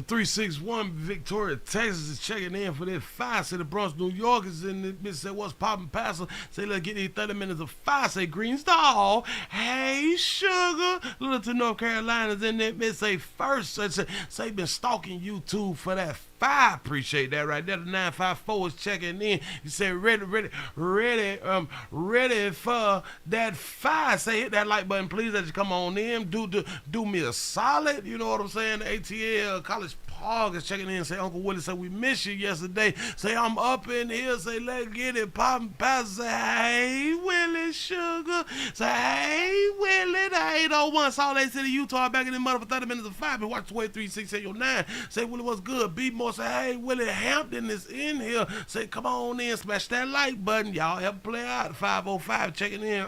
361 Victoria, Texas is checking in for that 5. Say the Bronx, New York is in this bitch. Say what's poppin', Pastor? Say let's get these 30 minutes of 5. Say Greenstar. Hey, sugar. Littleton, North Carolina's in that bitch. Say first. Say been stalking YouTube for that 5. Appreciate that right there. The 954 is checking in. You say ready for that 5. Say hit that like button, please, as you come on in. Do me a solid. You know what I'm saying? The ATL College Park is checking in. Say Uncle Willie, say we missed you yesterday. Say I'm up in here. Say let's get it poppin', Pastor. Say hey Willie, sugar. Say hey Willie, the 801 Salt Lake City, Utah. Back in the mother for 30 minutes of 5. And watch the way 36809. Say Willie, what's good? Be more. Say hey Willie, Hampton is in here. Say come on in, smash that like button. Y'all help play out. The 505 checking in.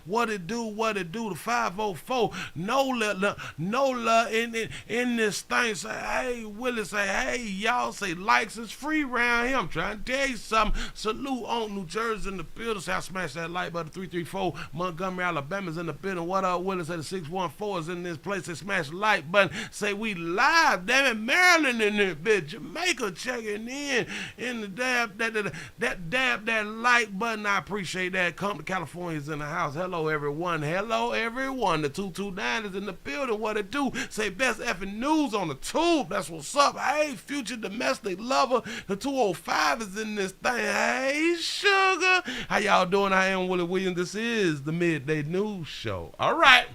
What it do? The 504. No love in this thing. Say hey Willie, say hey y'all. Say likes is free around here. I'm trying to tell you something. Salute on New Jersey in the building. Say I smash that like button. 334 Montgomery, Alabama's in the building. What up Willie? Say the 614 is in this place. Say smash the like button. Say we live. Damn it, Maryland in this bitch. Jamaica checking in the dab that like button. I appreciate that. Come to California's in the house. Hello everyone. The 229 is in the building. What it do? Say best effing news on the tube. That's what's up. Hey, future domestic lover. The 205 is in this thing. Hey, sugar. How y'all doing? I am Willie Williams. This is the Midday News Show. All right.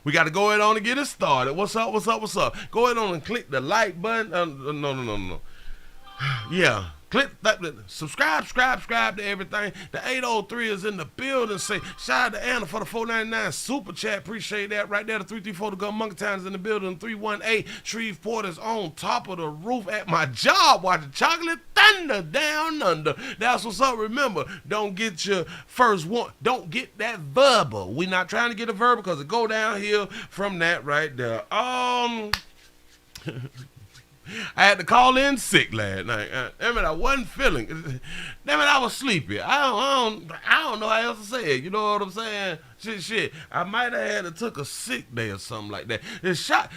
We got to go ahead on and get it started. What's up? Go ahead on and click the like button. No. Yeah. Click that, subscribe to everything. The 803 is in the building. Say shout out to Anna for the 499 super chat. Appreciate that right there. The 334 the Gun Monkey Town is in the building. 318 Shreveport is on top of the roof at my job watching Chocolate Thunder down under. That's what's up. Remember, don't get your first one. Don't get that verbal. We not trying to get a verbal because it go downhill from that right there. I had to call in sick last night. I wasn't feeling. Damn it, I was sleepy. I don't know how else to say it. You know what I'm saying? Shit. I might have had to took a sick day or something like that. The shot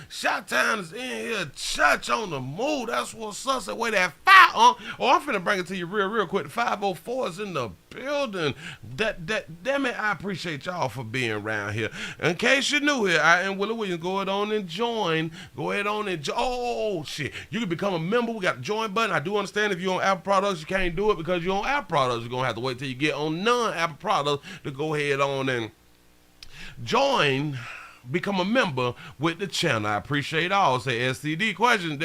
town is in here. Church on the move. That's what's up. Say, wait, that 5 on. Oh, I'm finna bring it to you real quick. The 504 is in the building. Damn it, I appreciate y'all for being around here. In case you're new here, I am Willie Williams. Go ahead on and join. Oh, shit. You can become a member. We got the join button. I do understand if you're on Apple products, you can't do it because you're on Apple products. You're going to have to wait till you get on non-Apple products to go ahead on and join, become a member with the channel. I appreciate all. Say STD questions.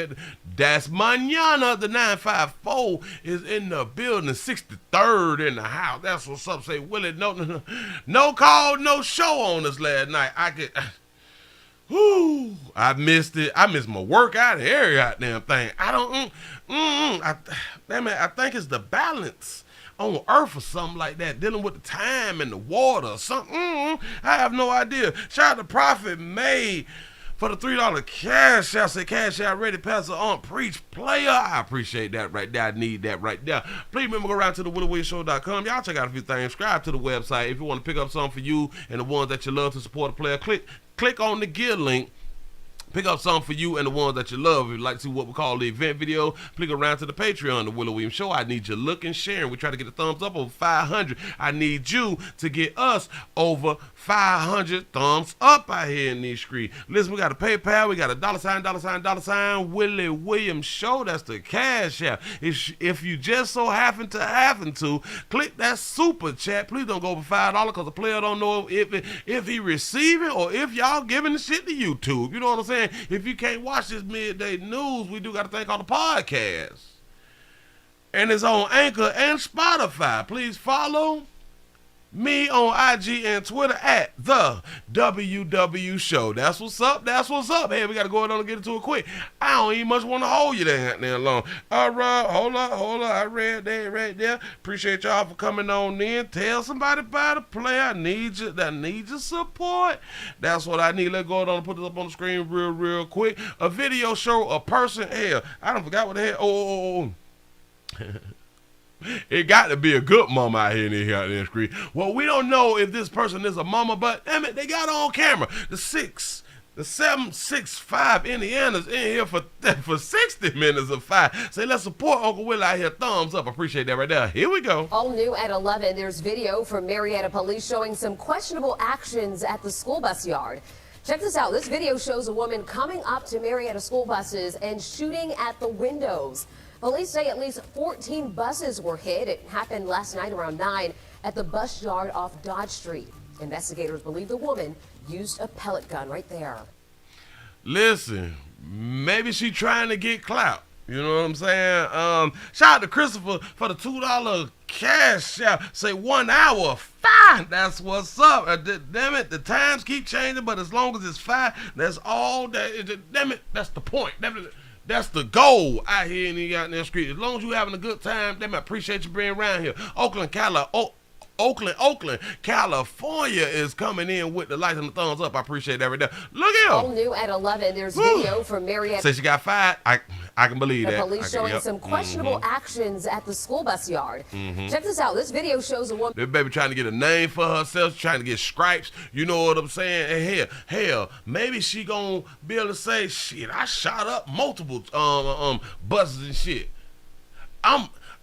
That's Manana. The 954 is in the building. 63rd in the house. That's what's up. Say Willie, no call, no show on us last night. I missed it. I missed my workout. Every goddamn thing. I think it's the balance on Earth or something like that, dealing with the time and the water or something. I have no idea. Shout out to Prophet May for the $3 cash out. Say cash out ready, Pastor on preach player. I appreciate that right there. I need that right there. Please remember, go around to the WillieWilliamsShow.com. Y'all check out a few things. Subscribe to the website. If you want to pick up something for you and the ones that you love to support a player, click on the gear link. Pick up something for you and the ones that you love. If you'd like to see what we call the event video, click around to the Patreon, the Willie Williams Show. I need your look and sharing. We try to get a thumbs up over 500. I need you to get us over 500 thumbs up out here in these streets. Listen, we got a PayPal. We got a $, Willie Williams Show. That's the cash app. If you just so happen to click that super chat, please don't go over $5 because the player don't know if he receiving or if y'all giving the shit to YouTube. You know what I'm saying? If you can't watch this midday news, we do got a thing called the podcast. And it's on Anchor and Spotify. Please follow me on IG and Twitter at the WW Show. That's what's up. Hey, we got to go on and get into it quick. I don't even much want to hold you that long. All right, hold on. I read that right there. Appreciate y'all for coming on in. Tell somebody about the play. I need your support. That's what I need. Let's go on and put this up on the screen real quick. A video show a person. Hell, I don't forgot what the hell. Oh. It got to be a good mama out here in the street. Well, we don't know if this person is a mama, but damn it, they got on camera. The 6 The 765 Indiana's in here for 60 minutes of fire. Say, let's support Uncle Willie out here. Thumbs up. Appreciate that right there. Here we go. All new at 11, there's video from Marietta police showing some questionable actions at the school bus yard. Check this out. This video shows a woman coming up to Marietta school buses and shooting at the windows. Police say at least 14 buses were hit. It happened last night around 9 at the bus yard off Dodge Street. Investigators believe the woman used a pellet gun right there. Listen, maybe she trying to get clout. You know what I'm saying? Shout out to Christopher for the $2 cash out. Say 1 hour, fine. That's what's up. Damn it, the times keep changing, but as long as it's fine, that's all that. Damn it, that's the point. That's the goal out here in the goddamn street. As long as you having a good time, damn, I appreciate you being around here. Oakland, California is coming in with the lights and the thumbs up. I appreciate that right there. Look here. All new at 11, there's video from Marietta. Say she got fired. I can believe that. The police showing some questionable actions at the school bus yard. Check this out. This video shows a woman. This baby trying to get a name for herself, trying to get stripes. You know what I'm saying? And hell, maybe she gonna be able to say, shit, I shot up multiple buses and shit.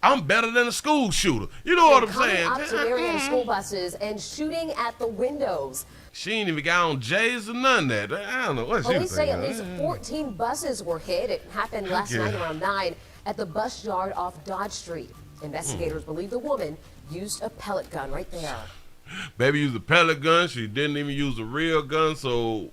I'm better than a school shooter. You know what I'm saying? Coming up to Marietta school buses and shooting at the windows. She ain't even got on J's or none of that. I don't know what she was Police say at least 14 buses were hit. It happened last night around 9 at the bus yard off Dodge Street. Investigators believe the woman used a pellet gun right there. Baby used a pellet gun. She didn't even use a real gun, so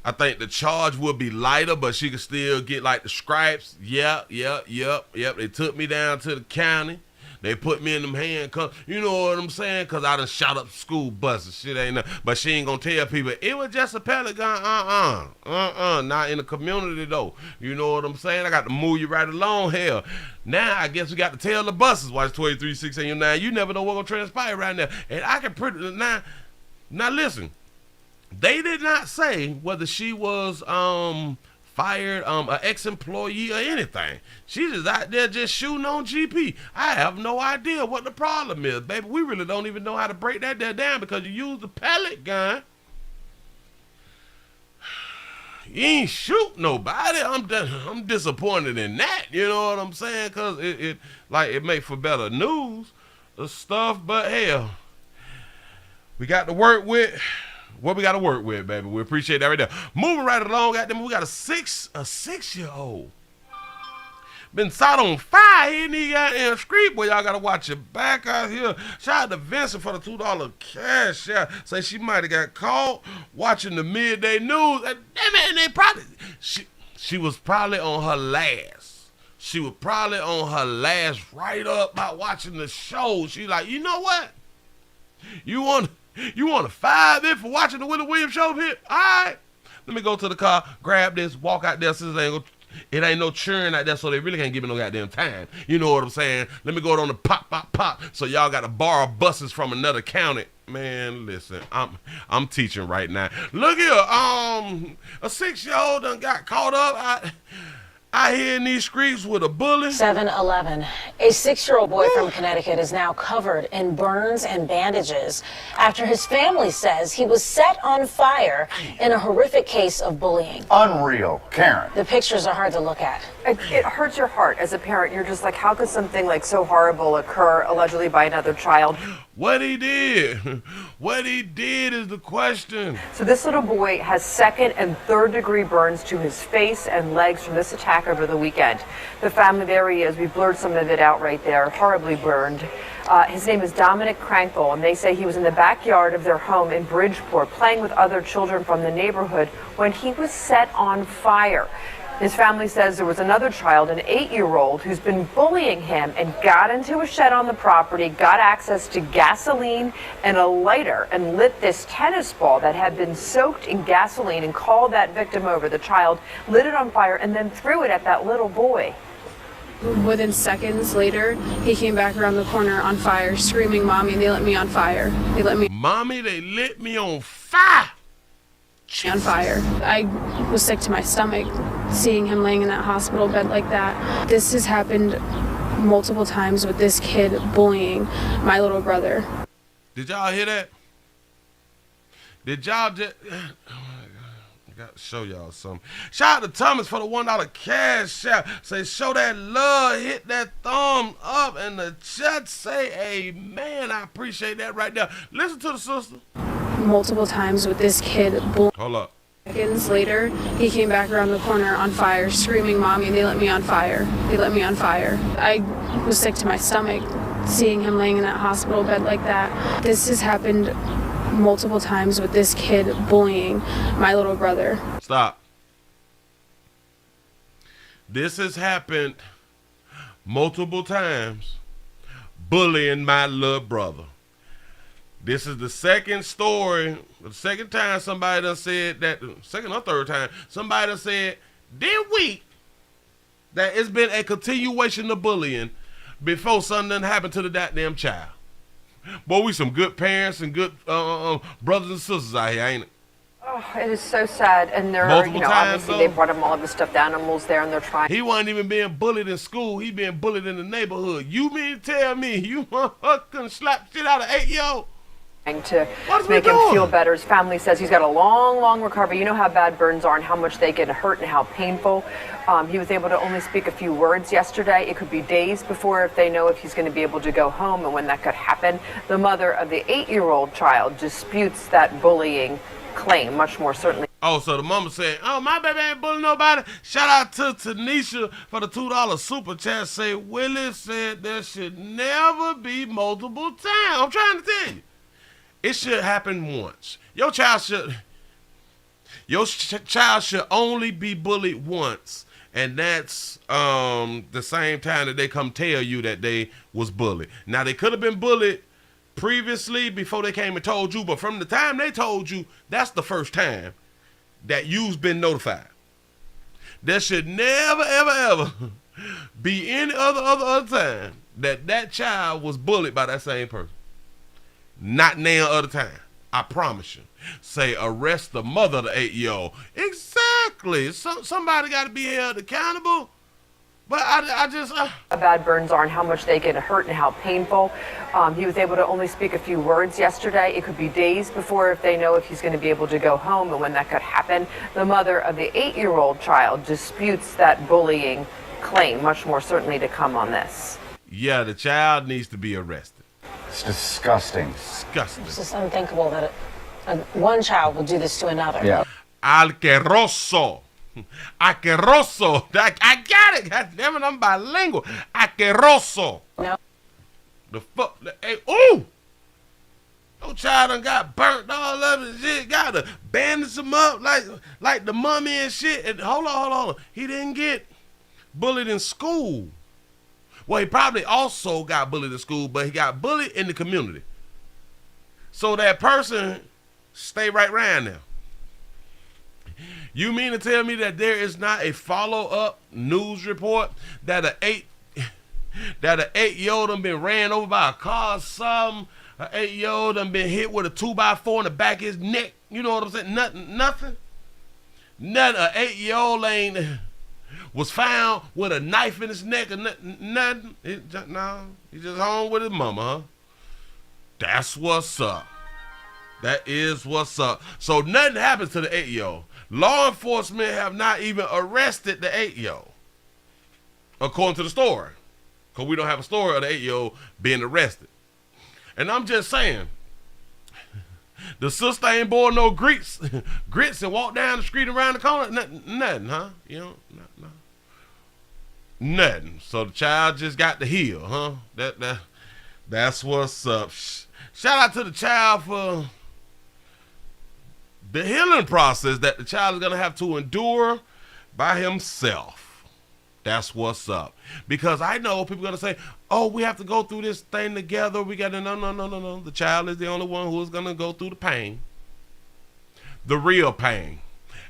I think the charge will be lighter, but she could still get like the stripes. Yep. They took me down to the county. They put me in them handcuffs. You know what I'm saying? Because I done shot up school buses. Shit ain't nothing. But she ain't going to tell people, it was just a pellet gun. Not in the community, though. You know what I'm saying? I got to move you right along. Hell, now I guess we got to tell the buses. Watch 23-6 You never know what's going to transpire right now. And I can pretty... Now listen. They did not say whether she was fired, an ex-employee or anything. She just out there just shooting on GP. I have no idea what the problem is, baby. We really don't even know how to break that there down because you used a pellet gun. You ain't shoot nobody. I'm disappointed in that. You know what I'm saying? Because it make for better news or stuff. But hell, we got to work with what we got to work with, baby. We appreciate that right there. Moving right along, goddamn, we got a 6-year-old. Been set on fire here in the goddamn street, boy. Y'all got to watch your back out here. Shout out to Vincent for the $2 cash out. Say she might have got caught watching the midday news. And damn it, and they probably, she was probably on her last. She was probably on her last right up by watching the show. She like, you know what? You want to fire me for watching the Willie Williams show here? All right. Let me go to the car, grab this, walk out there since it ain't no churn out there, so they really can't give me no goddamn time. You know what I'm saying? Let me go on the pop, so y'all got to borrow buses from another county. Man, listen, I'm teaching right now. Look here, a 6-year-old done got caught up out here in these streets with a bully. 7-11. A 6-year-old boy from Connecticut is now covered in burns and bandages after his family says he was set on fire in a horrific case of bullying. Unreal. Karen. The pictures are hard to look at. It hurts your heart as a parent. You're just like, how could something like so horrible occur allegedly by another child? What he did is the question. So this little boy has 2nd and 3rd degree burns to his face and legs from this attack over the weekend. The family, there he is. We blurred some of it out right there. Horribly burned. His name is Dominic Krankle, and they say he was in the backyard of their home in Bridgeport playing with other children from the neighborhood when he was set on fire. His family says there was another child, an 8-year-old, who's been bullying him and got into a shed on the property, got access to gasoline and a lighter, and lit this tennis ball that had been soaked in gasoline and called that victim over. The child lit it on fire and then threw it at that little boy. Within seconds later, he came back around the corner on fire, screaming, "Mommy, they lit me on fire. They lit me." Mommy, they lit me on fire. On fire. I was sick to my stomach seeing him laying in that hospital bed like that. This has happened multiple times with this kid bullying my little brother. Did y'all hear that? Did y'all just... Got to show y'all something. Shout out to Thomas for the $1 cash out. Say, show that love, hit that thumb up, and the chat say amen. I appreciate that right there. Listen to the sister. Multiple times with this kid. Hold up. Seconds later, he came back around the corner on fire, screaming, "Mommy, they let me on fire. They let me on fire." I was sick to my stomach seeing him laying in that hospital bed like that. This has happened multiple times with this kid bullying my little brother. Stop. This has happened multiple times, bullying my little brother. This is the second story, the second time somebody done said that, second or third time, somebody done said this week that it's been a continuation of bullying before something done happened to the goddamn child. Boy, we some good parents and good brothers and sisters out here, ain't it? Oh, it is so sad. And they're, Multiple times, obviously they brought him all of his stuffed animals there, and they're trying. He wasn't even being bullied in school. He being bullied in the neighborhood. You mean to tell me you couldn't slap shit out of 8-year-old? To make him feel better. His family says he's got a long recovery. You know how bad burns are and how much they get hurt and how painful. He was able to only speak a few words yesterday. It could be days before if they know if he's going to be able to go home and when that could happen. The mother of the 8-year-old child disputes that bullying claim, much more certainly. Oh, so the mama said, "Oh, my baby ain't bullying nobody." Shout out to Tanisha for the $2 super chat. Say, Willie said there should never be multiple times. I'm trying to tell you. It should happen once. Your child should only be bullied once, and that's the same time that they come tell you that they was bullied. Now, they could have been bullied previously before they came and told you, but from the time they told you, that's the first time that you've been notified. There should never, ever, ever be any other time that child was bullied by that same person. Not now other time. I promise you. Say, arrest the mother of the 8-year-old. Exactly. Somebody got to be held accountable. But I just... How bad burns are and how much they get hurt and how painful. He was able to only speak a few words yesterday. It could be days before if they know if he's going to be able to go home and when that could happen. The mother of the 8-year-old child disputes that bullying claim, much more certainly to come on this. Yeah, the child needs to be arrested. It's disgusting. Disgusting. It's just unthinkable that one child will do this to another. Yeah. Asqueroso. Asqueroso. I got it. God damn it, I'm bilingual. Asqueroso. No. The fuck? Hey, ooh! Your child done got burnt all up and shit. Got to bandage him up like the mummy and shit. And hold on. He didn't get bullied in school. Well, he probably also got bullied in school, but he got bullied in the community. So that person stay right around now. You mean to tell me that there is not a follow-up news report that an 8-year-old done been ran over by a car or something? An 8-year-old done been hit with a 2x4 in the back of his neck. You know what I'm saying? Nothing. An 8-year-old ain't... was found with a knife in his neck and nothing. He just home with his mama, huh? That's what's up. That is what's up. So nothing happens to the 8-year-old. Law enforcement have not even arrested the 8-year-old, according to the story. Because we don't have a story of the 8-year-old being arrested. And I'm just saying, the sister ain't boiled no grits and walked down the street around the corner. Nothing, huh? You know, nothing. So the child just got the heal, huh? That's what's up. Shout out to the child for the healing process that the child is going to have to endure by himself. That's what's up. Because I know people are going to say, oh, we have to go through this thing together. We got to, no. The child is the only one who is going to go through the pain. The real pain.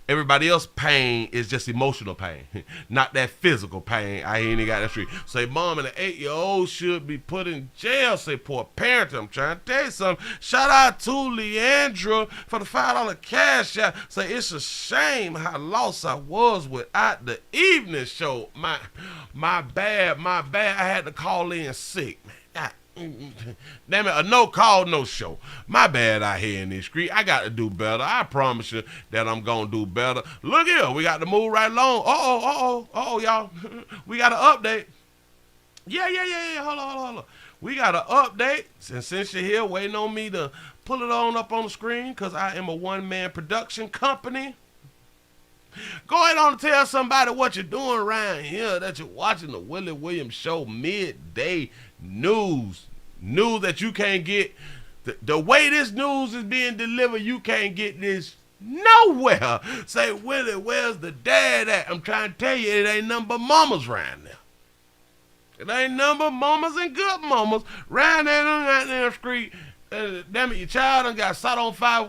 Everybody else's pain is just emotional pain, not that physical pain. I ain't got that street. Say, mom and an 8-year-old should be put in jail. Say, poor parent. I'm trying to tell you something. Shout out to Leandra for the $5 cash out. Say, it's a shame how lost I was without the evening show. My bad. I had to call in sick, man. God Damn it, a no call, no show. My bad out here in this street. I got to do better. I promise you that I'm going to do better. Look here, we got to move right along. Uh-oh, y'all. We got an update. Yeah. Hold on. We got an update. And since you're here waiting on me to pull it on up on the screen, because I am a one-man production company, go ahead on and tell somebody what you're doing around here, that you're watching the Willie Williams Show midday news. News that you can't get. The way this news is being delivered, you can't get this nowhere. Say, Willie, where's the dad at? I'm trying to tell you, it ain't nothing but mamas around there. It ain't nothing but mamas and good mamas around there on that damn street. Damn it, your child done got set on fire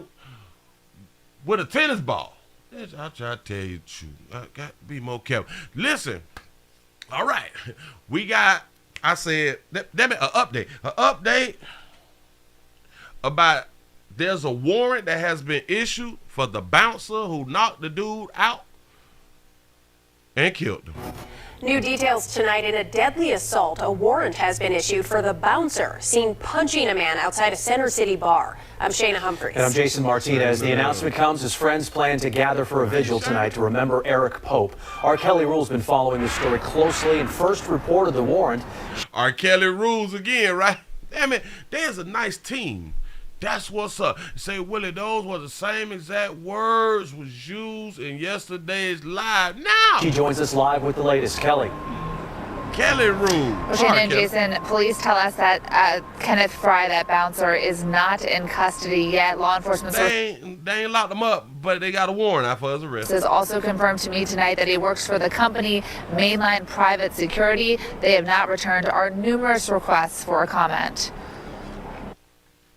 with a tennis ball. I try to tell you the truth. I got to be more careful. Listen, all right, we got, I said, damn it, an update about there's a warrant that has been issued for the bouncer who knocked the dude out and killed him. New details tonight in a deadly assault. A warrant has been issued for the bouncer seen punching a man outside a Center City bar. I'm Shayna Humphreys. And I'm Jason Martinez. The announcement comes as friends plan to gather for a vigil tonight to remember Eric Pope. R. Kelly Rule's been following this story closely and first reported the warrant. R. Kelly Rules again, right? Damn it, there's a nice team. That's what's up. Say, Willie, those were the same exact words was used in yesterday's live. Now She joins us live with the latest. Kelly. Kelly Rule. Well, Shannon and Jason, police tell us that Kenneth Fry, that bouncer, is not in custody yet. Law enforcement They ain't locked him up, but they got a warrant out for his arrest. sources also confirmed to me tonight that he works for the company Mainline Private Security. They have not returned our numerous requests for a comment.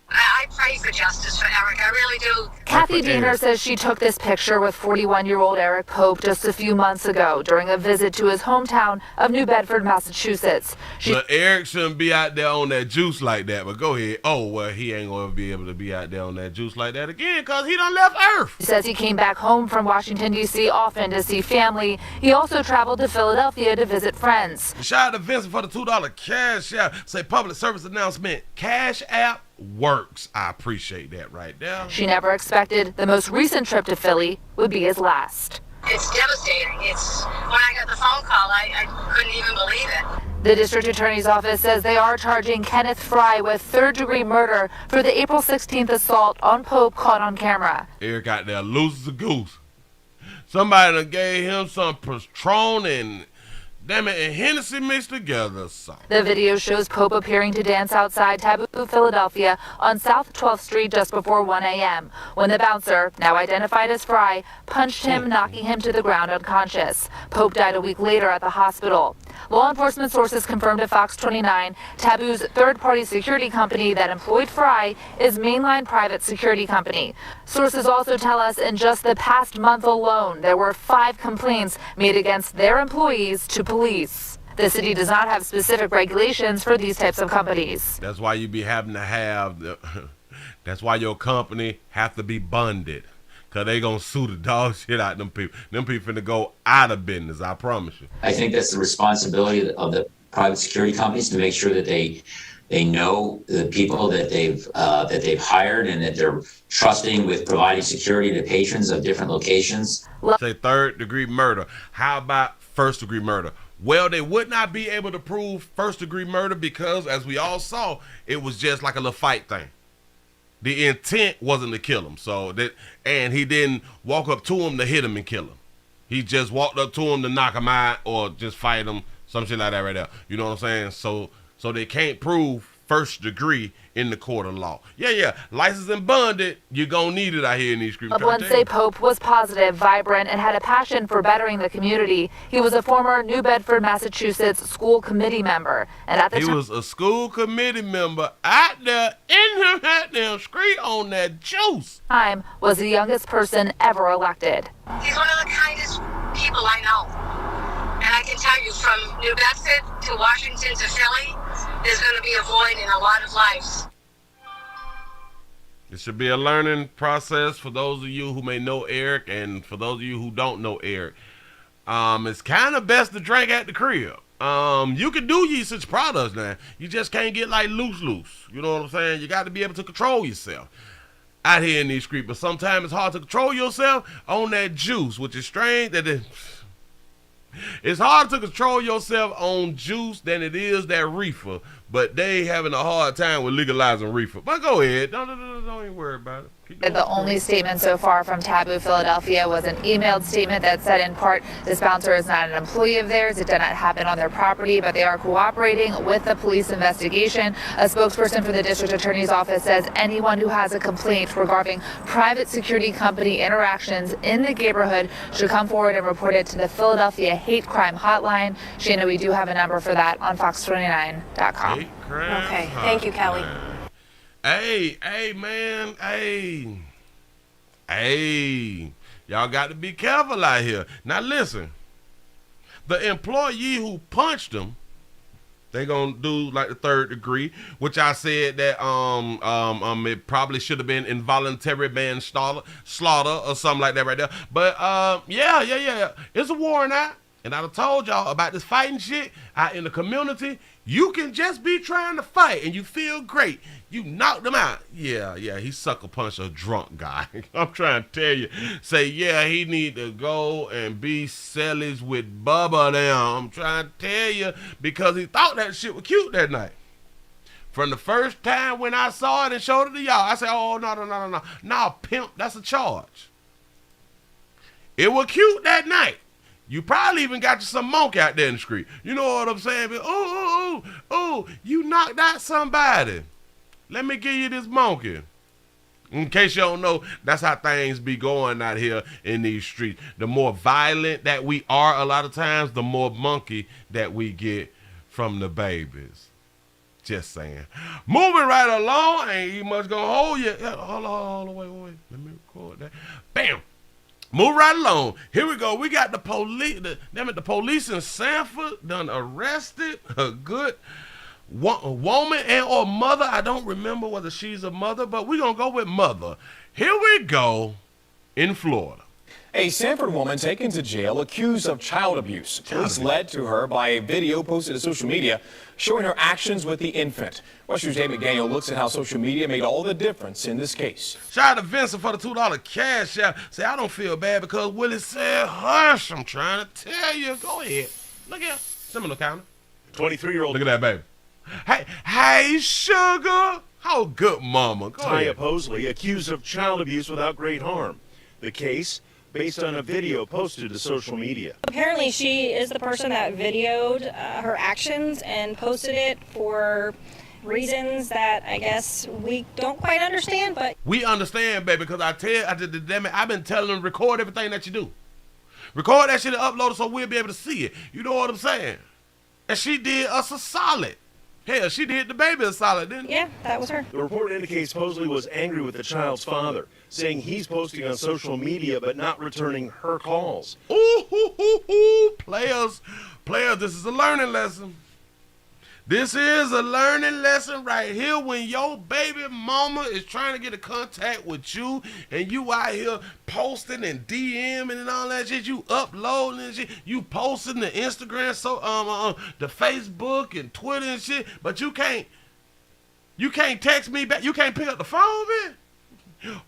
I pray for justice for Eric. I really do. Kathy Diener says she took this picture with 41-year-old Eric Pope just a few months ago during a visit to his hometown of New Bedford, Massachusetts. But Eric shouldn't be out there on that juice like that, but go ahead. Oh, well, he ain't going to be able to be out there on that juice like that again because he done left Earth. She says he came back home from Washington, D.C. often to see family. He also traveled to Philadelphia to visit friends. Shout out to Vincent for the $2 cash app. Say public service announcement. Cash app works. I appreciate that right there. She never expected the most recent trip to Philly would be his last. It's devastating. It's when I got the phone call, I couldn't even believe it. The district attorney's office says they are charging Kenneth Fry with third-degree murder for the April 16th assault on Pope caught on camera. Eric out there loose as a goose. Somebody done gave him some Patron and damn it, and Hennessy mixed together. So. The video shows Pope appearing to dance outside Taboo, Philadelphia on South 12th Street just before 1 a.m. when the bouncer, now identified as Fry, punched him, knocking him to the ground unconscious. Pope died a week later at the hospital. Law enforcement sources confirmed to Fox 29 Taboo's third-party security company that employed Fry is Mainline Private Security Company. Sources also tell us in just the past month alone, there were 5 complaints made against their employees to police. The city does not have specific regulations for these types of companies. That's why you be having to have that's why your company have to be bonded. Cause they gonna sue the dog shit out of them people. Them people finna go out of business, I promise you. I think that's the responsibility of the private security companies to make sure that they know the people that they've hired and that they're trusting with providing security to patrons of different locations. Say third-degree murder. How about first-degree murder? Well, they would not be able to prove first-degree murder because, as we all saw, it was just like a little fight thing. The intent wasn't to kill him, and he didn't walk up to him to hit him and kill him. He just walked up to him to knock him out or just fight him, some shit like that right there. You know what I'm saying? So they can't prove first degree in the court of law. Yeah, licensed and bonded, you're gonna need it out here in these streets. Loved ones say Pope was positive, vibrant, and had a passion for bettering the community. He was a former New Bedford, Massachusetts school committee member. And at the time, he was a school committee member out there in her goddamn street on that juice. Time was the youngest person ever elected. He's one of the kindest people I know. And I can tell you, from New Bedford to Washington to Philly, there's going to be a void in a lot of lives. It should be a learning process for those of you who may know Eric, and for those of you who don't know Eric. It's kind of best to drink at the crib. You can do usage products now. You just can't get like loose. You know what I'm saying? You got to be able to control yourself out here in these streets. But sometimes it's hard to control yourself on that juice, which is strange. It's hard to control yourself on juice than it is that reefer. But they having a hard time with legalizing reefer. But go ahead. Don't even worry about it. The only statement so far from Taboo Philadelphia was an emailed statement that said in part, this bouncer is not an employee of theirs. It did not happen on their property, but they are cooperating with the police investigation. A spokesperson for the district attorney's office says anyone who has a complaint regarding private security company interactions in the neighborhood should come forward and report it to the Philadelphia Hate Crime Hotline. Shana, we do have a number for that on fox29.com. Okay, thank you, Kelly. Hey, man, hey, y'all got to be careful out here. Now listen, the employee who punched him, they gonna do like the 3rd degree, which I said that it probably should have been involuntary manslaughter or something like that right there. But yeah, it's a warrant out, and I told y'all about this fighting shit out in the community. You can just be trying to fight and you feel great. You knocked him out. Yeah, he sucker punched a drunk guy. I'm trying to tell you. Say, yeah, he need to go and be sellies with Bubba now. I'm trying to tell you, because he thought that shit was cute that night. From the first time when I saw it and showed it to y'all, I said, oh, no. Nah, pimp, that's a charge. It was cute that night. You probably even got you some monk out there in the street. You know what I'm saying? But, oh, you knocked out somebody. Let me give you this monkey. In case you don't know, that's how things be going out here in these streets. The more violent that we are a lot of times, the more monkey that we get from the babies. Just saying. Moving right along, ain't even much gonna hold you. Hold on, wait. Let me record that. Bam. Move right along. Here we go. We got the police. The police in Sanford done arrested a good woman and or mother. I don't remember whether she's a mother, but we're going to go with mother. Here we go in Florida. A Sanford woman taken to jail accused of child abuse. Police led to her by a video posted to social media showing her actions with the infant. Western's Dave McDaniel looks at how social media made all the difference in this case. Shout out to Vincent for the $2 cash out. Say, I don't feel bad because Willie said hush. I'm trying to tell you. Go ahead. Look here. Similar counter. 23-year-old. Look at that, baby. Hey, sugar. How good mama. Go Taya ahead. Posley accused of child abuse without great harm. The case based on a video posted to social media. Apparently she is the person that videoed her actions and posted it for reasons that I guess we don't quite understand, but we understand, baby, because I've been telling them record everything that you do. Record that shit and upload it so we'll be able to see it. You know what I'm saying? And she did us a solid. Hell, she did the baby a solid, didn't she? Yeah, that was her. The report indicates Posley was angry with the child's father, saying he's posting on social media but not returning her calls. Ooh, players, this is a learning lesson. This is a learning lesson right here when your baby mama is trying to get in contact with you and you out here posting and DMing and all that shit. You uploading and shit. You posting the Instagram, the Facebook and Twitter and shit, but you can't text me back. You can't pick up the phone, man.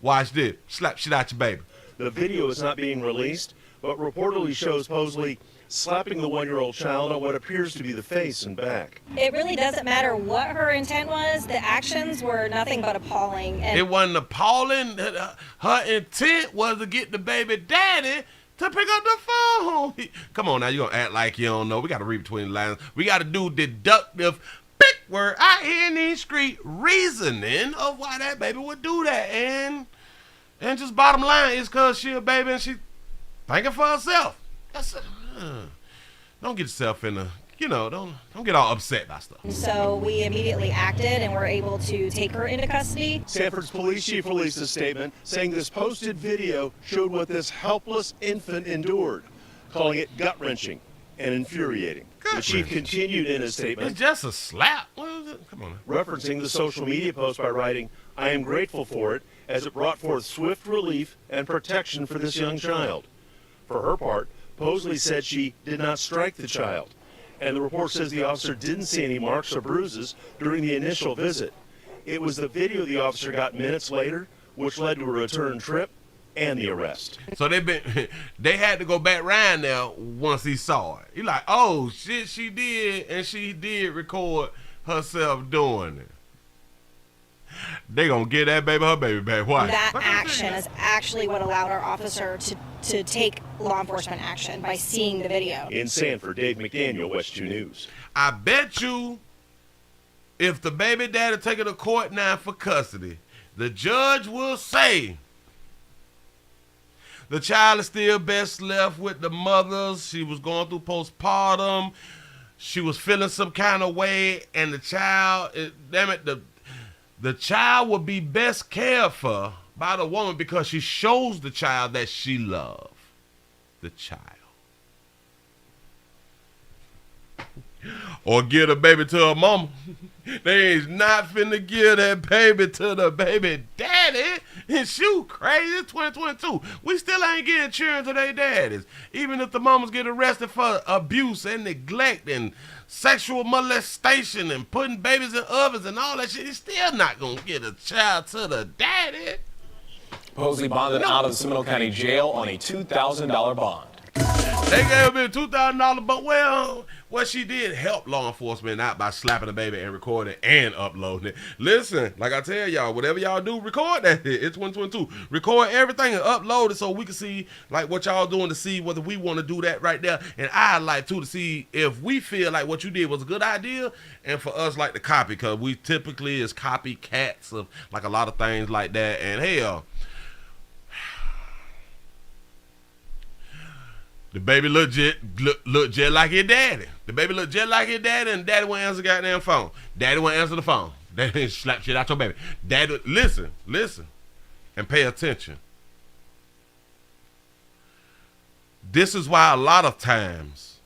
Watch this. Slap shit out your baby. The video is not being released, but reportedly shows Posley slapping the 1-year-old child on what appears to be the face and back. It really doesn't matter what her intent was. The actions were nothing but appalling. And it wasn't appalling. Her intent was to get the baby daddy to pick up the phone. Come on now, you gonna act like you don't know. We gotta read between the lines. We gotta do deductive big word out here in these street reasoning of why that baby would do that. And just bottom line is cause she a baby and she thinking for herself. That's it. Don't get yourself in don't get all upset by stuff. So we immediately acted and were able to take her into custody. Sanford's police chief released a statement saying this posted video showed what this helpless infant endured, calling it gut-wrenching and infuriating. The chief continued in his statement. It's just a slap. What is it? Come on. Referencing the social media post by writing, I am grateful for it as it brought forth swift relief and protection for this young child. For her part, Posley said she did not strike the child. and the report says the officer didn't see any marks or bruises during the initial visit. It was the video the officer got minutes later, which led to a return trip and the arrest. So they had to go back round there once he saw it. He like, oh shit, she did, and she did record herself doing it. They gonna get that baby her baby back. Why? That action is actually what allowed our officer to take law enforcement action by seeing the video. In Sanford, Dave McDaniel, West 2 News. I bet you if the baby daddy take her to court now for custody, the judge will say the child is still best left with the mothers. She was going through postpartum. She was feeling some kind of way, and the child, the child will be best cared for by the woman because she shows the child that she loves the child. Or give the baby to her mama. They is not finna give that baby to the baby daddy. And shoot, crazy, it's 2022. We still ain't getting children to their daddies. Even if the mamas get arrested for abuse and neglect and sexual molestation and putting babies in ovens and all that shit, he's still not gonna get a child to the daddy. Supposedly bonded out of the Seminole County Jail on a $2,000 bond. They gave him a $2,000, but well, she did help law enforcement out by slapping the baby and recording and uploading it. Listen, like I tell y'all, whatever y'all do, record that shit. It's 2022. Record everything and upload it so we can see like what y'all doing to see whether we want to do that right there. And I'd like to see if we feel like what you did was a good idea, and for us like to copy, because we typically is copycats of like a lot of things like that. And hell, the baby look just like his daddy. The baby look just like his daddy, and daddy won't answer the goddamn phone. Daddy won't answer the phone. Daddy slap shit out your baby. Daddy, listen, and pay attention. This is why a lot of times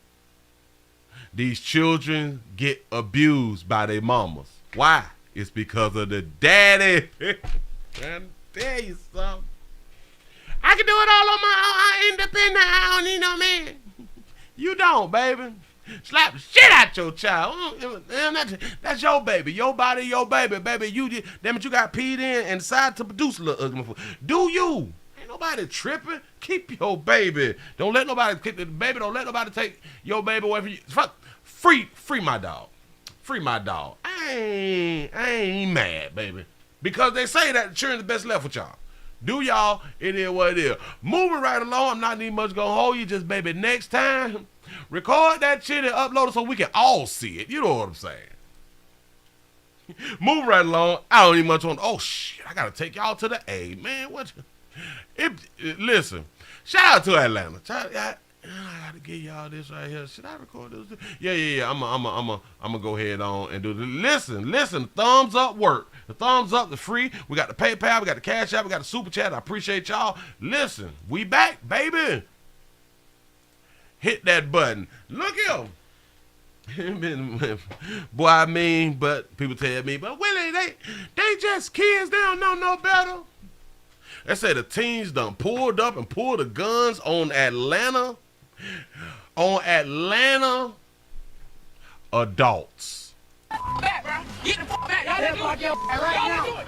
these children get abused by their mamas. Why? It's because of the daddy. I'm tell you something. I can do it all on my own. I'm independent. I don't need no man. You don't, baby. Slap the shit out your child. That's your baby. Your body, your baby. Baby, damn it, you got peed in and decided to produce a little ugly. Do you? Ain't nobody tripping. Keep your baby. Don't let nobody kick the baby. Don't let nobody take your baby away from you. Fuck. Free my dog. Free my dog. I ain't mad, baby. Because they say that the children's the best left with y'all. Do y'all, it is what it is. Moving right along, I'm not even much gonna hold you, just baby, next time, record that shit and upload it so we can all see it. You know what I'm saying? Move right along. I don't even much want, oh shit, I gotta take y'all to the A, man. Listen, shout out to Atlanta. I gotta give y'all this right here. Should I record this? Yeah. I'm gonna go ahead on and do this. Listen, thumbs up work. The thumbs up, the free. We got the PayPal, we got the Cash App, we got the Super Chat. I appreciate y'all. Listen, we back, baby. Hit that button. Look here. Boy, I mean, but people tell me, but Willie, they just kids, they don't know no better. They say the teens done pulled up and pulled the guns on Atlanta adults. Back, bro. Get the fuck back. Y'all right now.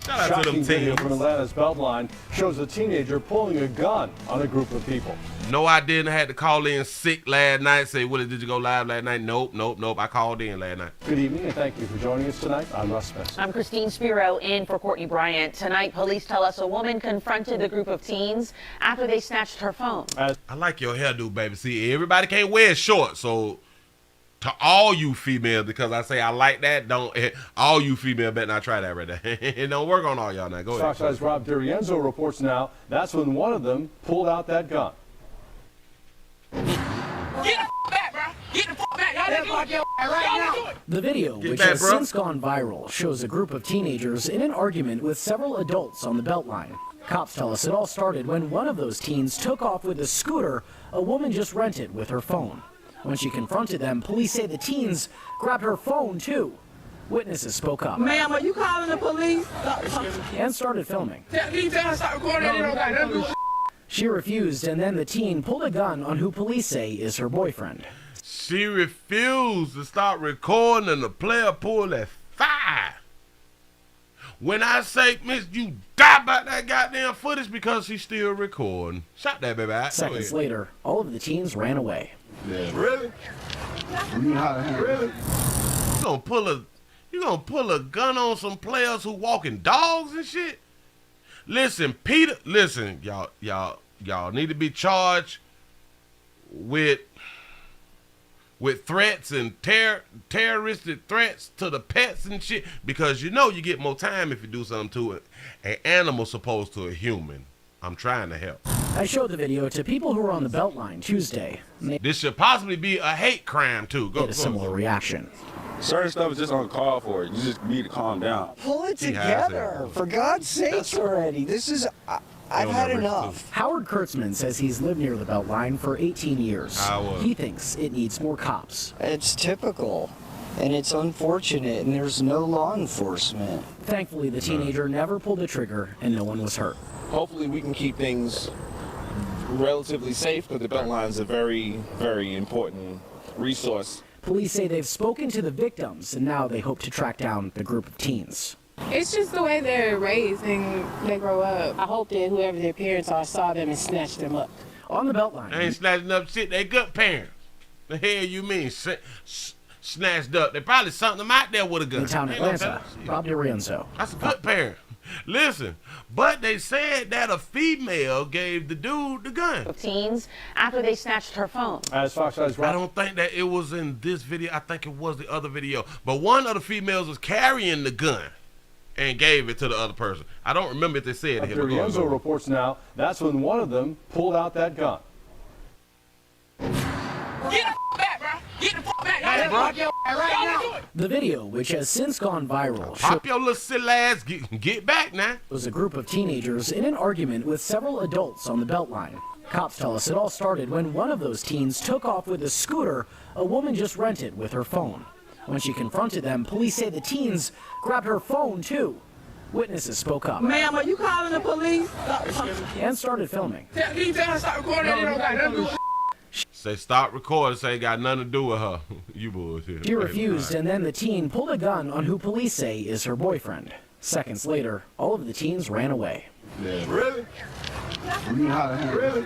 Shout out to them Shocking video teens. from Atlanta's Beltline shows a teenager pulling a gun on a group of people. No, I didn't. I had to call in sick last night. Say, Willie, did you go live last night? Nope. I called in last night. Good evening and thank you for joining us tonight. I'm Russ Spencer. I'm Christine Spiro in for Courtney Bryant. Tonight, police tell us a woman confronted the group of teens after they snatched her phone. I like your hairdo, baby. See, everybody can't wear short, so to all you females, because I say I like that, all you females better not try that right there. It don't work on all y'all now. Go ahead. Fox Rob D'Arienzo reports now that's when one of them pulled out that gun. Get the back, bro. Get the fuck back. Y'all right now. The video, which has since gone viral, shows a group of teenagers in an argument with several adults on the Beltline. Cops tell us it all started when one of those teens took off with a scooter a woman just rented with her phone. When she confronted them, police say the teens grabbed her phone too. Witnesses spoke up. Ma'am, are you calling the police? And started filming. Can you tell her stop recording? She refused, and then the teen pulled a gun on who police say is her boyfriend. She refused to stop recording and the player pulled that fire. When I say, miss, you die about that goddamn footage because she's still recording. Shot that baby out. Seconds later, all of the teens ran away. Yeah. Really? Really? You gonna pull a gun on some players who walking dogs and shit? Listen, Peter, listen, y'all need to be charged with threats and terroristic threats to the pets and shit, because you know you get more time if you do something to an animal supposed to a human. I'm trying to help. I showed the video to people who were on the Beltline Tuesday. This should possibly be a hate crime too. Get a similar reaction. Certain stuff is just uncalled for. You just need to calm down. Pull it together, for God's sakes already. This is, I've had enough. Howard Kurtzman says he's lived near the Beltline for 18 years. He thinks it needs more cops. It's typical, and it's unfortunate, and there's no law enforcement. Thankfully, the teenager never pulled the trigger, and no one was hurt. Hopefully we can keep things relatively safe, because the Beltline is a very, very important resource. Police say they've spoken to the victims, and now they hope to track down the group of teens. It's just the way they're raised and they grow up. I hope that whoever their parents are saw them and snatched them up. On the Beltline. They ain't snatching up shit. They good parents. The hell you mean snatched up? They probably something them out there with a gun. In town Atlanta, Rob DiRienzo. That's a good parent. Listen, but they said that a female gave the dude the gun. Teens after they snatched her phone. I don't think that it was in this video. I think it was the other video. But one of the females was carrying the gun and gave it to the other person. I don't remember if they said it. DiRienzo reports now that's when one of them pulled out that gun. Get the back, bro. Get the back. Y'all right now. The video, which has since gone viral, Pop your little silly ass, get back now. Was a group of teenagers in an argument with several adults on the Beltline. Cops tell us it all started when one of those teens took off with a scooter a woman just rented with her phone. When she confronted them, police say the teens grabbed her phone too. Witnesses spoke up. Ma'am, are you calling the police? And started filming. Can you tell her stop recording? It don't got nothing to do with Say stop recording, say it got nothing to do with her. You bullshit. She refused, and then the teen pulled a gun on who police say is her boyfriend. Seconds later, all of the teens ran away. Really? Really?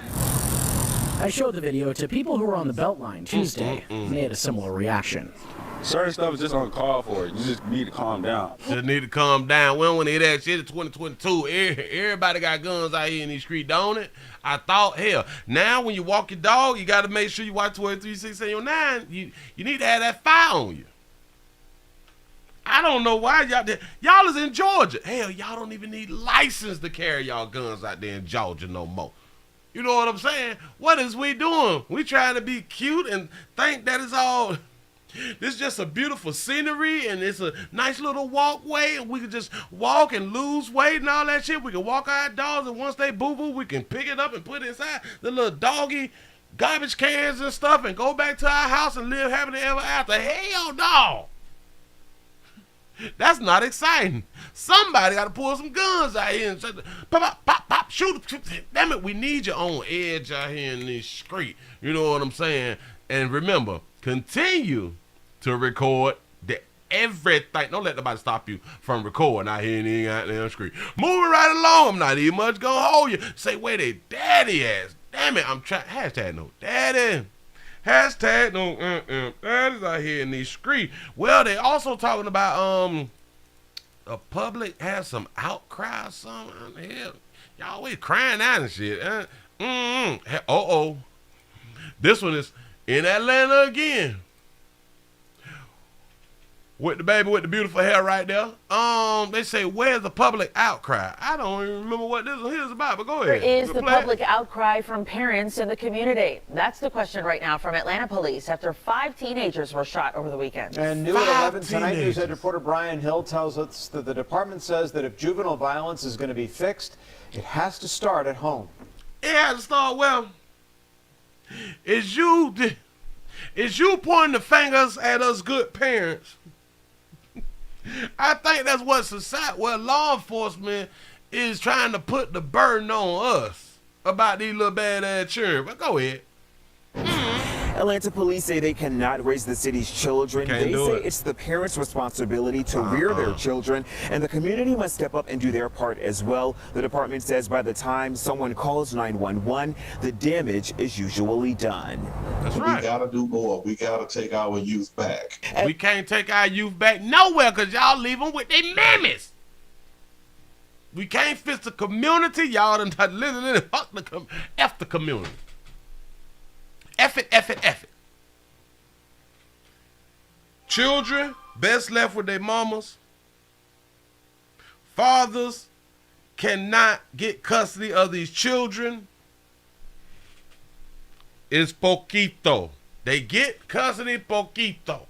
I showed the video to people who were on the Beltline Tuesday, and they had a similar reaction. Certain stuff is just uncalled for. You just need to calm down. Just need to calm down. We don't want to hear that shit in 2022. Everybody got guns out here in these streets, don't it? I thought, hell, now when you walk your dog, you got to make sure you watch 12-3-6-8-9. You need to have that fire on you. I don't know why y'all is in Georgia. Hell, y'all don't even need license to carry y'all guns out there in Georgia no more. You know what I'm saying? What is we doing? We trying to be cute and think that it's all... This is just a beautiful scenery, and it's a nice little walkway, and we can just walk and lose weight and all that shit. We can walk our dogs, and once they boo-boo, we can pick it up and put it inside the little doggy garbage cans and stuff and go back to our house and live happily ever after. Hell no! That's not exciting. Somebody got to pull some guns out here and say, pop, pop, pop, shoot. Damn it, we need you on edge out here in this street. You know what I'm saying? And remember, continue to record everything. Don't let nobody stop you from recording out here in the goddamn street. Moving right along. I'm not even much gonna hold you. Say, where they daddy ass. Damn it, I'm trying. Hashtag no daddy. Hashtag no daddies out here in these streets. Well, they also talking about a public has some outcry or something. Hell, y'all always crying out and shit. This one is in Atlanta again. With the baby with the beautiful hair right there. They say, where's the public outcry? I don't even remember what this one here is about, but go ahead. There is the public outcry from parents in the community. That's the question right now from Atlanta police after 5 teenagers were shot over the weekend. And new at 11 tonight, News Ed reporter Brian Hill tells us that the department says that if juvenile violence is going to be fixed, it has to start at home. It has to start, well, is you pointing the fingers at us good parents? I think that's what society, law enforcement is trying to put the burden on us about these little bad-ass children. But go ahead. Atlanta police say they cannot raise the city's children. They say it's the parents' responsibility to rear their children, and the community must step up and do their part as well. The department says by the time someone calls 911, the damage is usually done. That's right. We gotta do more. We gotta take our youth back. We can't take our youth back nowhere because y'all leave them with their mammies. We can't fix the community. Y'all done literally F the community. F it, F it, F it. Children best left with their mamas. Fathers cannot get custody of these children. It's poquito. They get custody poquito.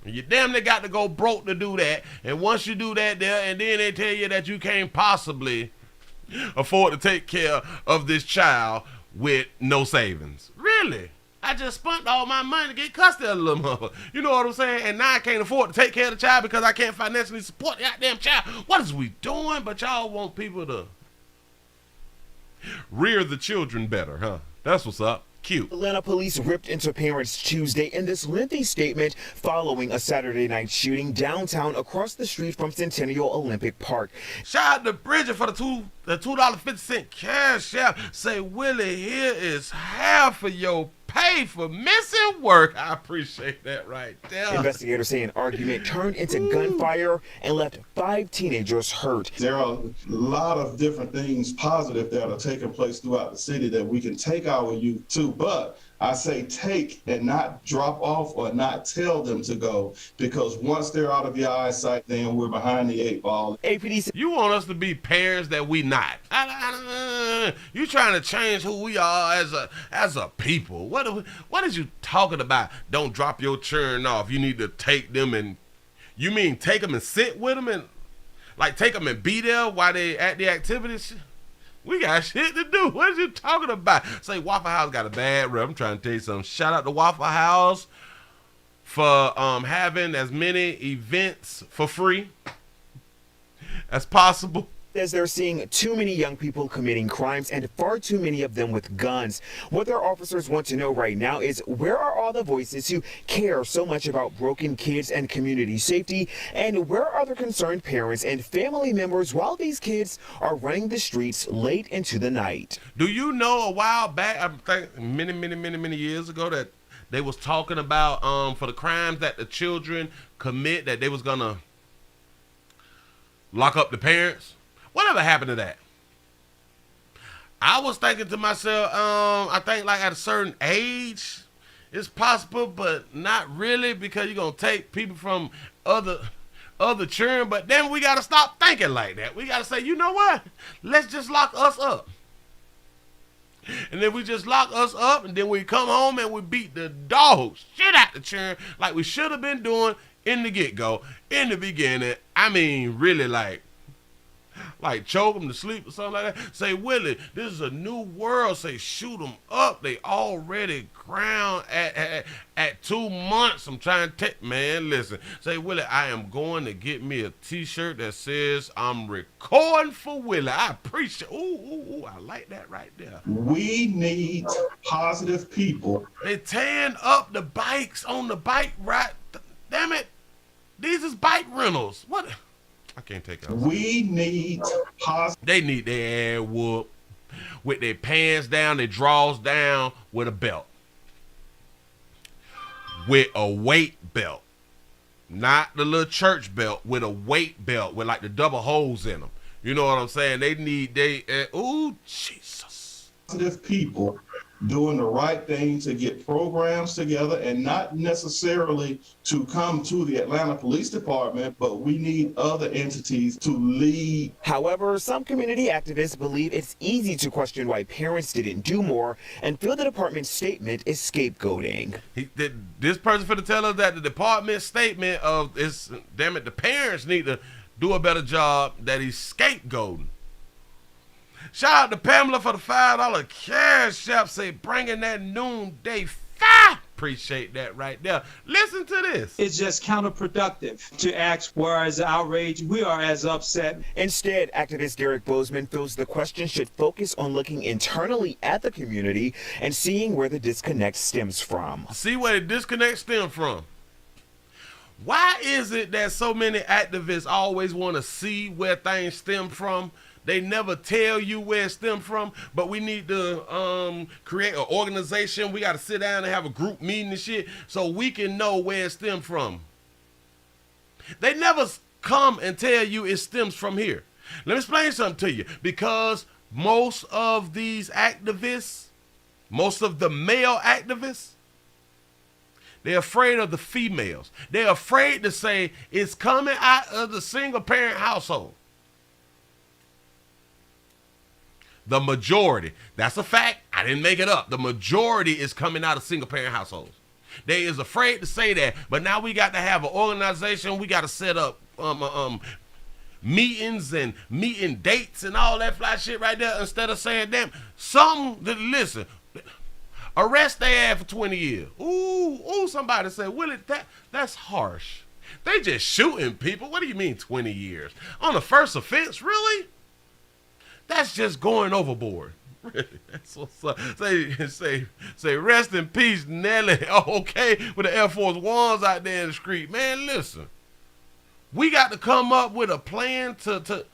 And you damn near got to go broke to do that. And once you do that there, and then they tell you that you can't possibly afford to take care of this child with no savings. Really? I just spent all my money to get custody of the little mother. You know what I'm saying? And now I can't afford to take care of the child because I can't financially support the goddamn child. What is we doing? But y'all want people to rear the children better, huh? That's what's up. Cute. Atlanta police ripped into parents Tuesday in this lengthy statement following a Saturday night shooting downtown across the street from Centennial Olympic Park. Shout out to Bridget for the $2.50 cash out. Say, Willie, here is half of your pay for missing work. I appreciate that right there. Investigators say an argument turned into gunfire and left 5 teenagers hurt. There are a lot of different things positive that are taking place throughout the city that we can take our youth to, but I say take and not drop off or not tell them to go, because once they're out of your eyesight, then we're behind the 8 ball. APD, you want us to be parents that we not. You trying to change who we are as a people. What is you talking about? Don't drop your children off. You need to take them and, you mean take them and sit with them and like take them and be there while they at the activities? We got shit to do. What are you talking about? Say Waffle House got a bad rep. I'm trying to tell you something. Shout out to Waffle House for having as many events for free as possible. As they're seeing too many young people committing crimes and far too many of them with guns. What their officers want to know right now is where are all the voices who care so much about broken kids and community safety, and where are the concerned parents and family members while these kids are running the streets late into the night? Do you know a while back, I think many years ago, that they was talking about for the crimes that the children commit, that they was gonna lock up the parents? Whatever happened to that? I was thinking to myself, I think like at a certain age, it's possible, but not really, because you're going to take people from other children. But then we got to stop thinking like that. We got to say, you know what? Let's just lock us up. And then we just lock us up, and then we come home and we beat the dog shit out the children like we should have been doing in the get-go, in the beginning. I mean, really like choke them to sleep or something like that. Say, Willie, this is a new world. Say, shoot them up. They already ground at 2 months. I'm trying to take, man, listen. Say, Willie, I am going to get me a t-shirt that says I'm recording for Willie. I appreciate, ooh, I like that right there. We need positive people. They tearing up the bikes on the bike ride. Damn it. These is bike rentals. What? I can't take that. We need They need their ass whooped with their pants down, their drawers down, with a belt. With a weight belt. Not the little church belt, with a weight belt with like the double holes in them. You know what I'm saying? They need, ooh, Jesus. Positive people doing the right thing to get programs together, and not necessarily to come to the Atlanta Police Department, but we need other entities to lead. However, some community activists believe it's easy to question why parents didn't do more and feel the department's statement is scapegoating. This person for to tell us that the department's statement of is, damn it, the parents need to do a better job, that he's scapegoating. Shout out to Pamela for the $5 cash app. Say, bringing that noonday fire. appreciate that right there. Listen to this. It's just counterproductive to ask where is the outrage. We are as upset. Instead, activist Derek Bozeman feels the question should focus on looking internally at the community and seeing where the disconnect stems from. See where the disconnect stems from. Why is it that so many activists always want to see where things stem from? They never tell you where it stems from, but we need to create an organization. We got to sit down and have a group meeting and shit so we can know where it stems from. They never come and tell you it stems from here. Let me explain something to you. Because most of these activists, most of the male activists, they're afraid of the females. They're afraid to say it's coming out of the single parent household. The majority, that's a fact. I didn't make it up. The majority is coming out of single parent households. They is afraid to say that, but now we got to have an organization. We got to set up meetings and meeting dates and all that fly shit right there instead of saying, damn, listen, arrest their ass for 20 years. Ooh, somebody said, Willie, that's harsh. They just shooting people. What do you mean 20 years? On the first offense, really? That's just going overboard. Really? That's what's up. Say rest in peace, Nelly. Oh, okay, with the Air Force Ones out there in the street. Man, listen. We got to come up with a plan to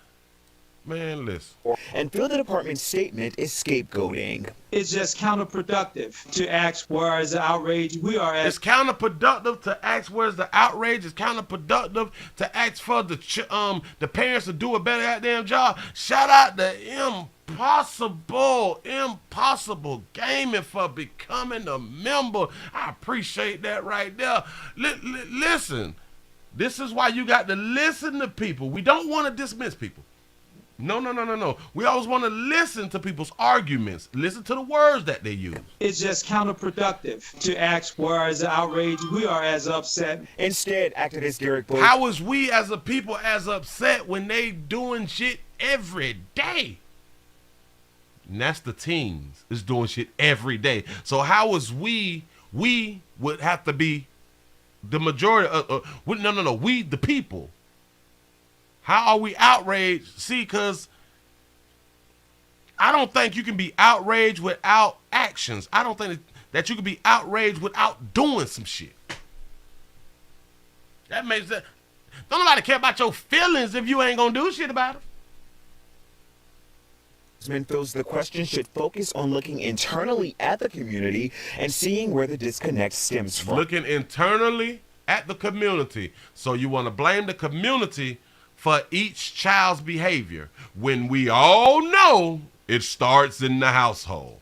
man, listen. And feel the department's statement is scapegoating. It's just counterproductive to ask where is the outrage. We are as... It's counterproductive to ask where's the outrage. It's counterproductive to ask for the parents to do a better goddamn job. Shout out to Impossible Gaming for becoming a member. I appreciate that right there. Listen, this is why you got to listen to people. We don't want to dismiss people. No. We always want to listen to people's arguments. Listen to the words that they use. It's just counterproductive to ask where is the outrage. We are as upset. Instead, activist Derek Bozeman. How is we as a people as upset when they doing shit every day? And that's the teens is doing shit every day. So how is we would have to be the majority we the people. How are we outraged? See, because I don't think you can be outraged without actions. I don't think that you can be outraged without doing some shit. That makes that. Don't nobody care about your feelings if you ain't gonna do shit about it. Bozeman feels the question should focus on looking internally at the community and seeing where the disconnect stems from. Looking internally at the community. So you want to blame the community for each child's behavior when we all know it starts in the household.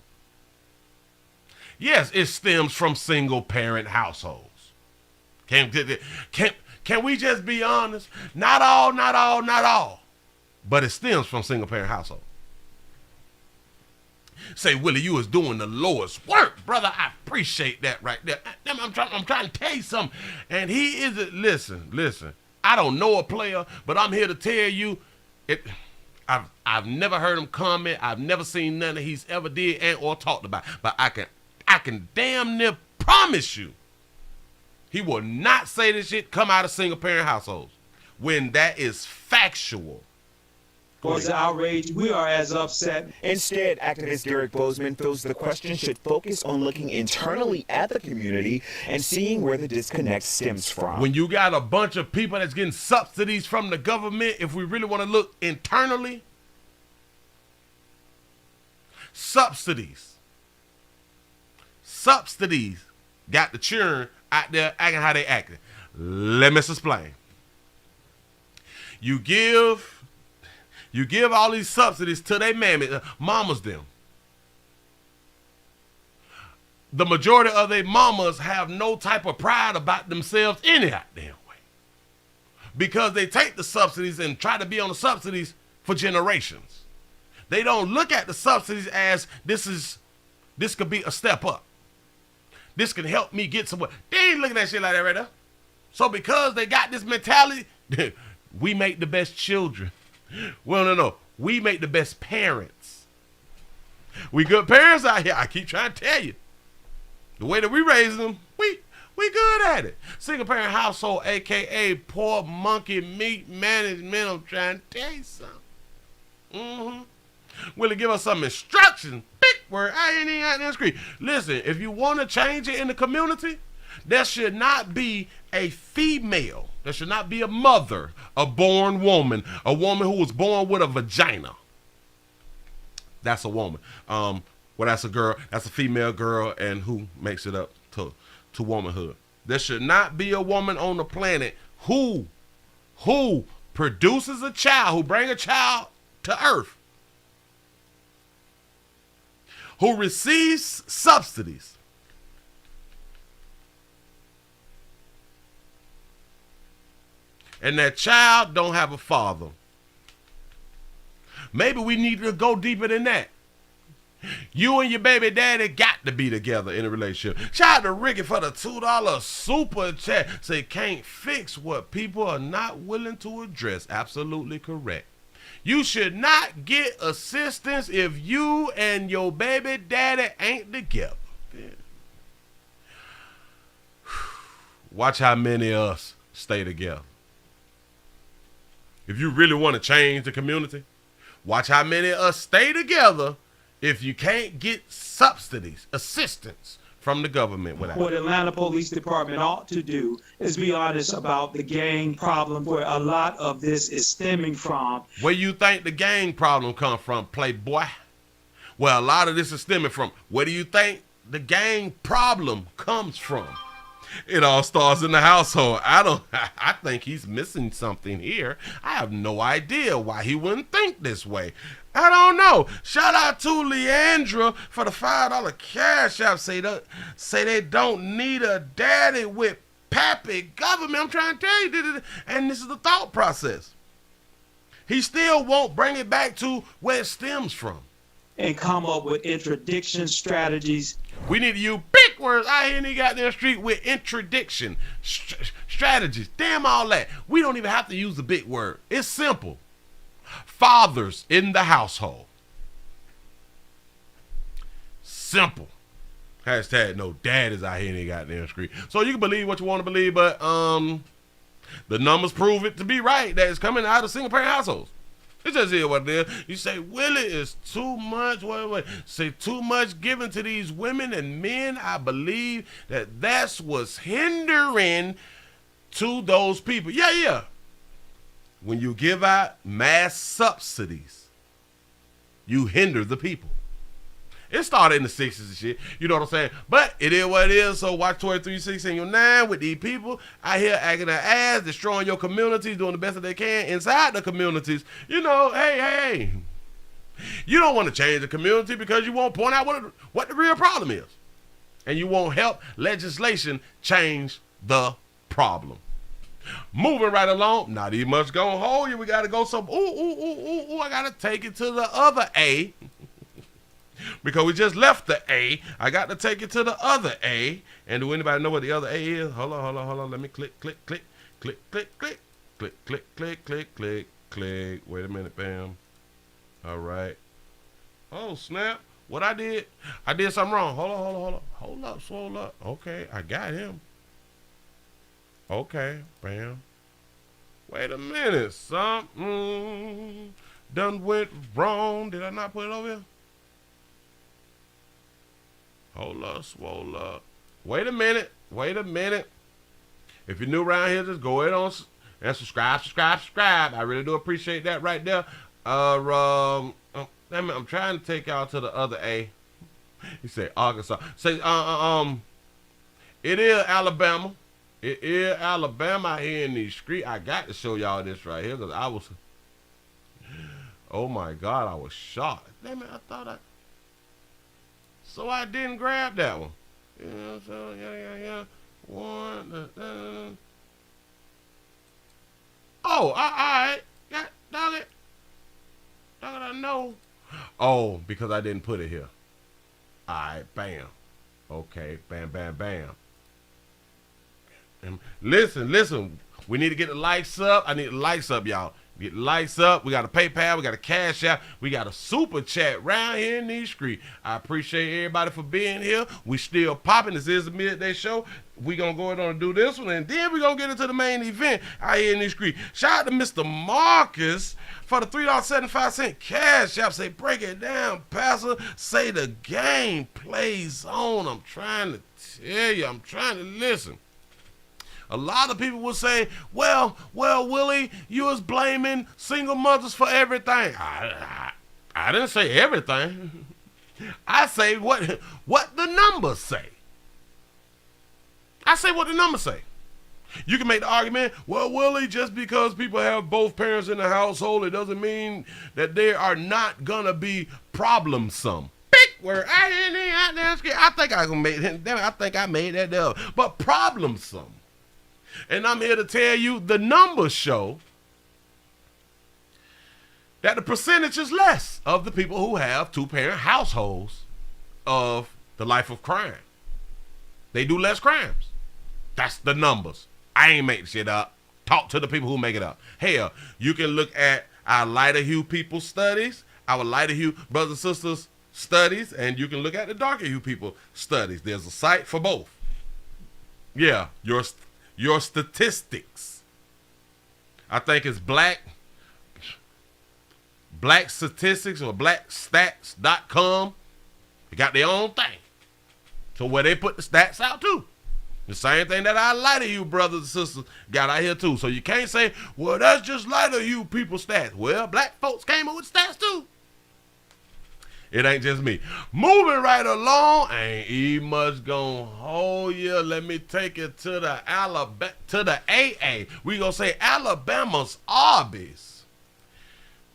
Yes, it stems from single parent households. Can we just be honest? Not all. But it stems from single parent households. Say, Willie, you was doing the Lord's work, brother. I appreciate that right there. I'm trying to tell you something. And he isn't, listen. I don't know a player, but I'm here to tell you, I've never heard him comment. I've never seen none that he's ever did and or talked about. But I can damn near promise you, he will not say this shit come out of single parent households when that is factual. Was the outrage. We are as upset. Instead, activist Derek Bozeman feels the question should focus on looking internally at the community and seeing where the disconnect stems from. When you got a bunch of people that's getting subsidies from the government, if we really want to look internally, subsidies got the children out there acting how they acting. Let me explain. You give all these subsidies to their mamas them. The majority of their mamas have no type of pride about themselves any goddamn way. Because they take the subsidies and try to be on the subsidies for generations. They don't look at the subsidies as this could be a step up. This can help me get somewhere. They ain't looking at shit like that right there. So because they got this mentality, we make the best children. Well, no. We make the best parents. We good parents out here. I keep trying to tell you. The way that we raise them, we We good at it. Single parent household, aka poor monkey meat management. I'm trying to tell you something. Willie, give us some instructions. Big word. I ain't even out there screen. Listen, if you want to change it in the community, there should not be a female. There should not be a mother, a born woman, a woman who was born with a vagina. That's a woman. Well, that's a girl. That's a female girl, and who makes it up to womanhood. There should not be a woman on the planet who produces a child, who bring a child to earth, who receives subsidies, and that child don't have a father. Maybe we need to go deeper than that. You and your baby daddy got to be together in a relationship. Shout out to Ricky for the $2 super chat. Say, can't fix what people are not willing to address. Absolutely correct. You should not get assistance if you and your baby daddy ain't together. Watch how many of us stay together. If you really want to change the community, watch how many of us stay together if you can't get subsidies, assistance from the government. What Atlanta Police Department ought to do is be honest about the gang problem, where a lot of this is stemming from. Where you think the gang problem come from, playboy? Well, a lot of this is stemming from. Where do you think the gang problem comes from? It all starts in the household. I think he's missing something here. I have no idea why he wouldn't think this way. I don't know. Shout out to Leandra for the $5 cash app. Say they don't need a daddy with pappy government. I'm trying to tell you, and this is the thought process. He still won't bring it back to where it stems from. And come up with interdiction strategies. We need to use big words out here in the goddamn street with interdiction strategies. Damn all that. We don't even have to use the big word. It's simple. Fathers in the household. Simple. Hashtag no daddies out here in the goddamn street. So you can believe what you want to believe, but the numbers prove it to be right that it's coming out of single parent households. It just is what it is. You say, Willie, is too much. Wait. Say too much given to these women and men. I believe that's what's hindering to those people. Yeah. When you give out mass subsidies, you hinder the people. It started in the 60s and shit. You know what I'm saying? But it is what it is. So watch 23-6 and your 9 with these people out here acting their ass, destroying your communities, doing the best that they can inside the communities. You know, hey. You don't want to change the community because you won't point out what the real problem is. And you won't help legislation change the problem. Moving right along. Not even much gonna hold you. We got to go some. Ooh. I got to take it to the other A. Because we just left the A, I got to take it to the other A. And do anybody know what the other A is? Hold on. Let me click. Wait a minute, bam. All right. Oh, snap. What I did something wrong. Hold up, slow up. Okay, I got him. Okay, bam. Wait a minute. Something done went wrong. Did I not put it over here? Hold up, swole up. Wait a minute. If you're new around here, just go ahead on and subscribe. I really do appreciate that right there. I'm trying to take y'all to the other A. You say Arkansas. Say it is Alabama. It is Alabama out here in these streets. I got to show y'all this right here because oh my God, I was shocked. Damn it, so I didn't grab that one. Yeah, so yeah. One. Oh, all right. Yeah, dog it, I know. Oh, because I didn't put it here. All right, bam. Okay, bam. And listen. We need to get the likes up. I need the likes up, y'all. Get lights up. We got a PayPal. We got a Cash App. We got a super chat round here in these streets. I appreciate everybody for being here. We still popping. This is the midday show. we gonna go ahead and do this one, and then we gonna get into the main event out here in this street. Shout out to Mr. Marcus for the $3.75 cash app. Say, break it down, Pastor. Say the game plays on. I'm trying to tell you, I'm trying to listen. A lot of people will say, well, Willie, you was blaming single mothers for everything. I didn't say everything. I say what the numbers say. I say what the numbers say. You can make the argument, well, Willie, just because people have both parents in the household, it doesn't mean that they are not gonna be problemsome. Big word. I think I made that up. But problemsome. And I'm here to tell you the numbers show that the percentage is less of the people who have two-parent households of the life of crime. They do less crimes. That's the numbers. I ain't making shit up. Talk to the people who make it up. Hell, you can look at our lighter hue people studies, our lighter hue brothers and sisters studies, and you can look at the darker hue people studies. There's a site for both. Yeah, your statistics. I think it's black statistics or blackstats.com. They got their own thing. So where they put the stats out too. The same thing that our lighter hue brothers and sisters got out here too. So you can't say, well, that's just lighter hue people stats. Well, black folks came up with stats too. It ain't just me. Moving right along, ain't even much gonna hold you. Let me take it to the AA. We gonna say Alabama's Arby's.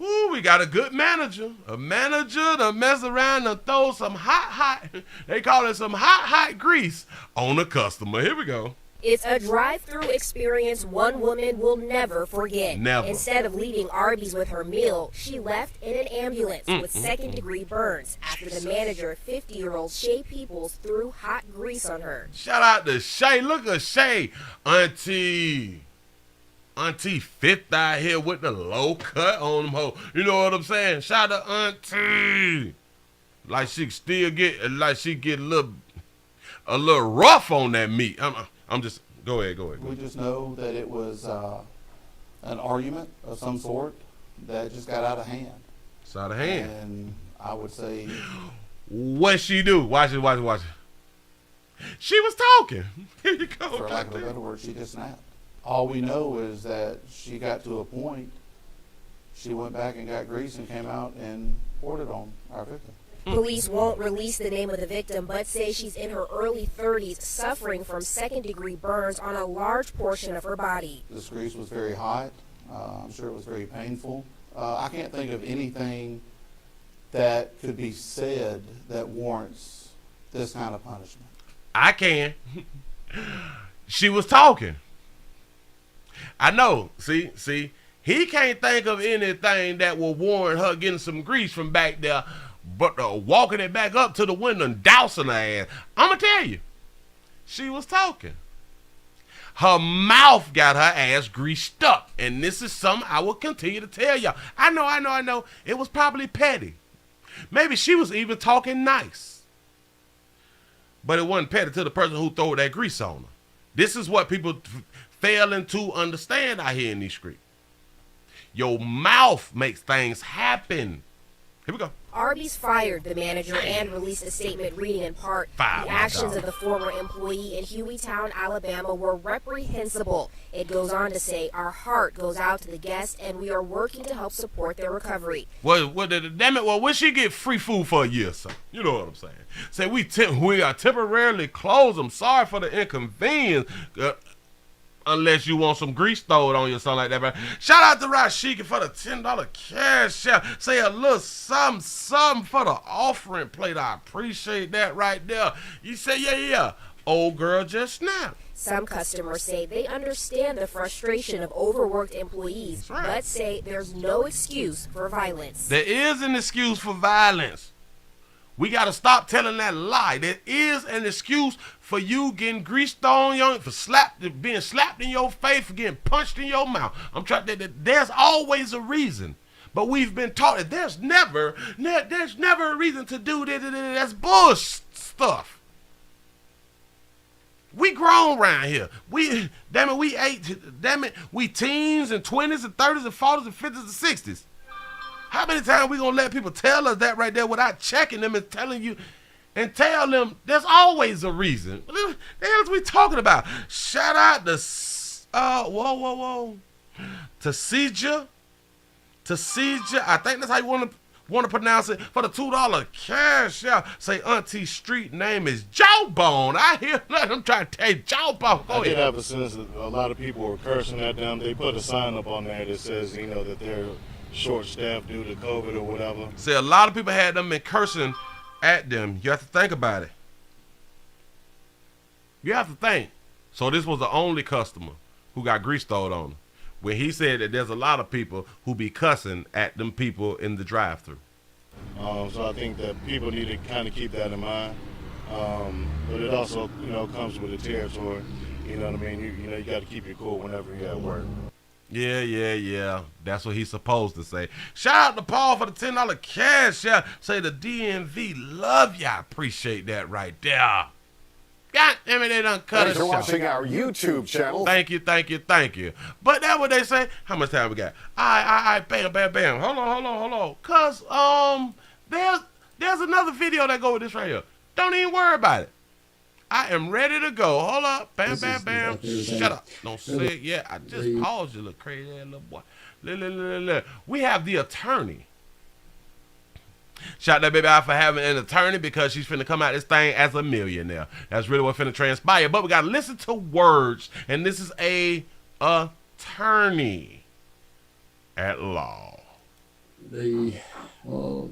Ooh, we got a good manager. A manager to mess around and throw some hot, they call it some hot grease on a customer. Here we go. It's a drive-through experience one woman will never forget. Never. Instead of leaving Arby's with her meal, she left in an ambulance with second-degree burns after the manager, 50-year-old Shay Peoples, threw hot grease on her. Shout out to Shay. Look at Shay. Auntie Fifth out here with the low cut on them hoes. You know what I'm saying? Shout out to Auntie. Like she still get, a little rough on that meat. I'm just, go ahead. We just know that it was an argument of some sort that just got out of hand. It's out of hand. And I would say... What'd she do? Watch it. She was talking. Here you go. For lack of a better word, she just snapped. All we know is that she got to a point, she went back and got grease and came out and poured it on our victim. Police won't release the name of the victim, but say she's in her early 30s, suffering from second-degree burns on a large portion of her body. This grease was very hot. I'm sure it was very painful. I can't think of anything that could be said that warrants this kind of punishment. I can. She was talking. I know. See, he can't think of anything that will warrant her getting some grease from back there, but walking it back up to the window and dousing her ass. I'm going to tell you, she was talking. Her mouth got her ass greased up, and this is something I will continue to tell y'all. I know. It was probably petty. Maybe she was even talking nice, but it wasn't petty to the person who threw that grease on her. This is what people failing to understand out here in these streets. Your mouth makes things happen. Here we go. Arby's fired the manager and released a statement reading in part, the actions of the former employee in Hueytown, Alabama were reprehensible. It goes on to say, our heart goes out to the guests and we are working to help support their recovery. Well, damn it, well, when she get free food for a year or something? You know what I'm saying? Say, we are temporarily closed. I'm sorry for the inconvenience. Unless you want some grease thrown on you or something like that. But shout out to Rashika for the $10 cash out. Say a little something for the offering plate. I appreciate that right there. You say, yeah. Old girl just snapped. Some customers say they understand the frustration of overworked employees, but say there's no excuse for violence. There is an excuse for violence. We got to stop telling that lie. There is an excuse for you getting greased on being slapped in your face, for getting punched in your mouth. There's always a reason. But we've been taught that there's never a reason to do this. That's bullshit stuff. We grown around here. We teens and 20s and 30s and 40s and 50s and 60s. How many times we gonna let people tell us that right there without checking them and telling you and tell them there's always a reason? What the hell is we talking about? Shout out to to CJ. I think that's how you want to pronounce it, for the $2 cash out. Say Auntie street name is Jawbone. I hear them trying to tell you Jawbone. I did have a sense that a lot of people were cursing at them. They put a sign up on there that says, that they're short-staffed due to COVID or whatever. See, a lot of people had them been cursing at them. You have to think about it. You have to think. So this was the only customer who got grease throwed on him, when he said that there's a lot of people who be cussing at them people in the drive-thru. So I think that people need to kind of keep that in mind. But it also, comes with the territory. You know what I mean? You got to keep your cool whenever you're at work. Yeah. That's what he's supposed to say. Shout out to Paul for the $10 cash out. Say the DMV love you. I appreciate that right there. God damn it, they done cut us. Thanks for watching our YouTube channel. Thank you. But that's what they say. How much time we got? All right, bam. Hold on. Cause there's another video that go with this right here. Don't even worry about it. I am ready to go. Hold up. Bam. Shut up. Don't say it yet. I just paused you, little crazy ass little boy. Look. We have the attorney. Shout that baby out for having an attorney, because she's finna come out this thing as a millionaire. That's really what finna transpire. But we gotta listen to words, and this is a attorney at law. The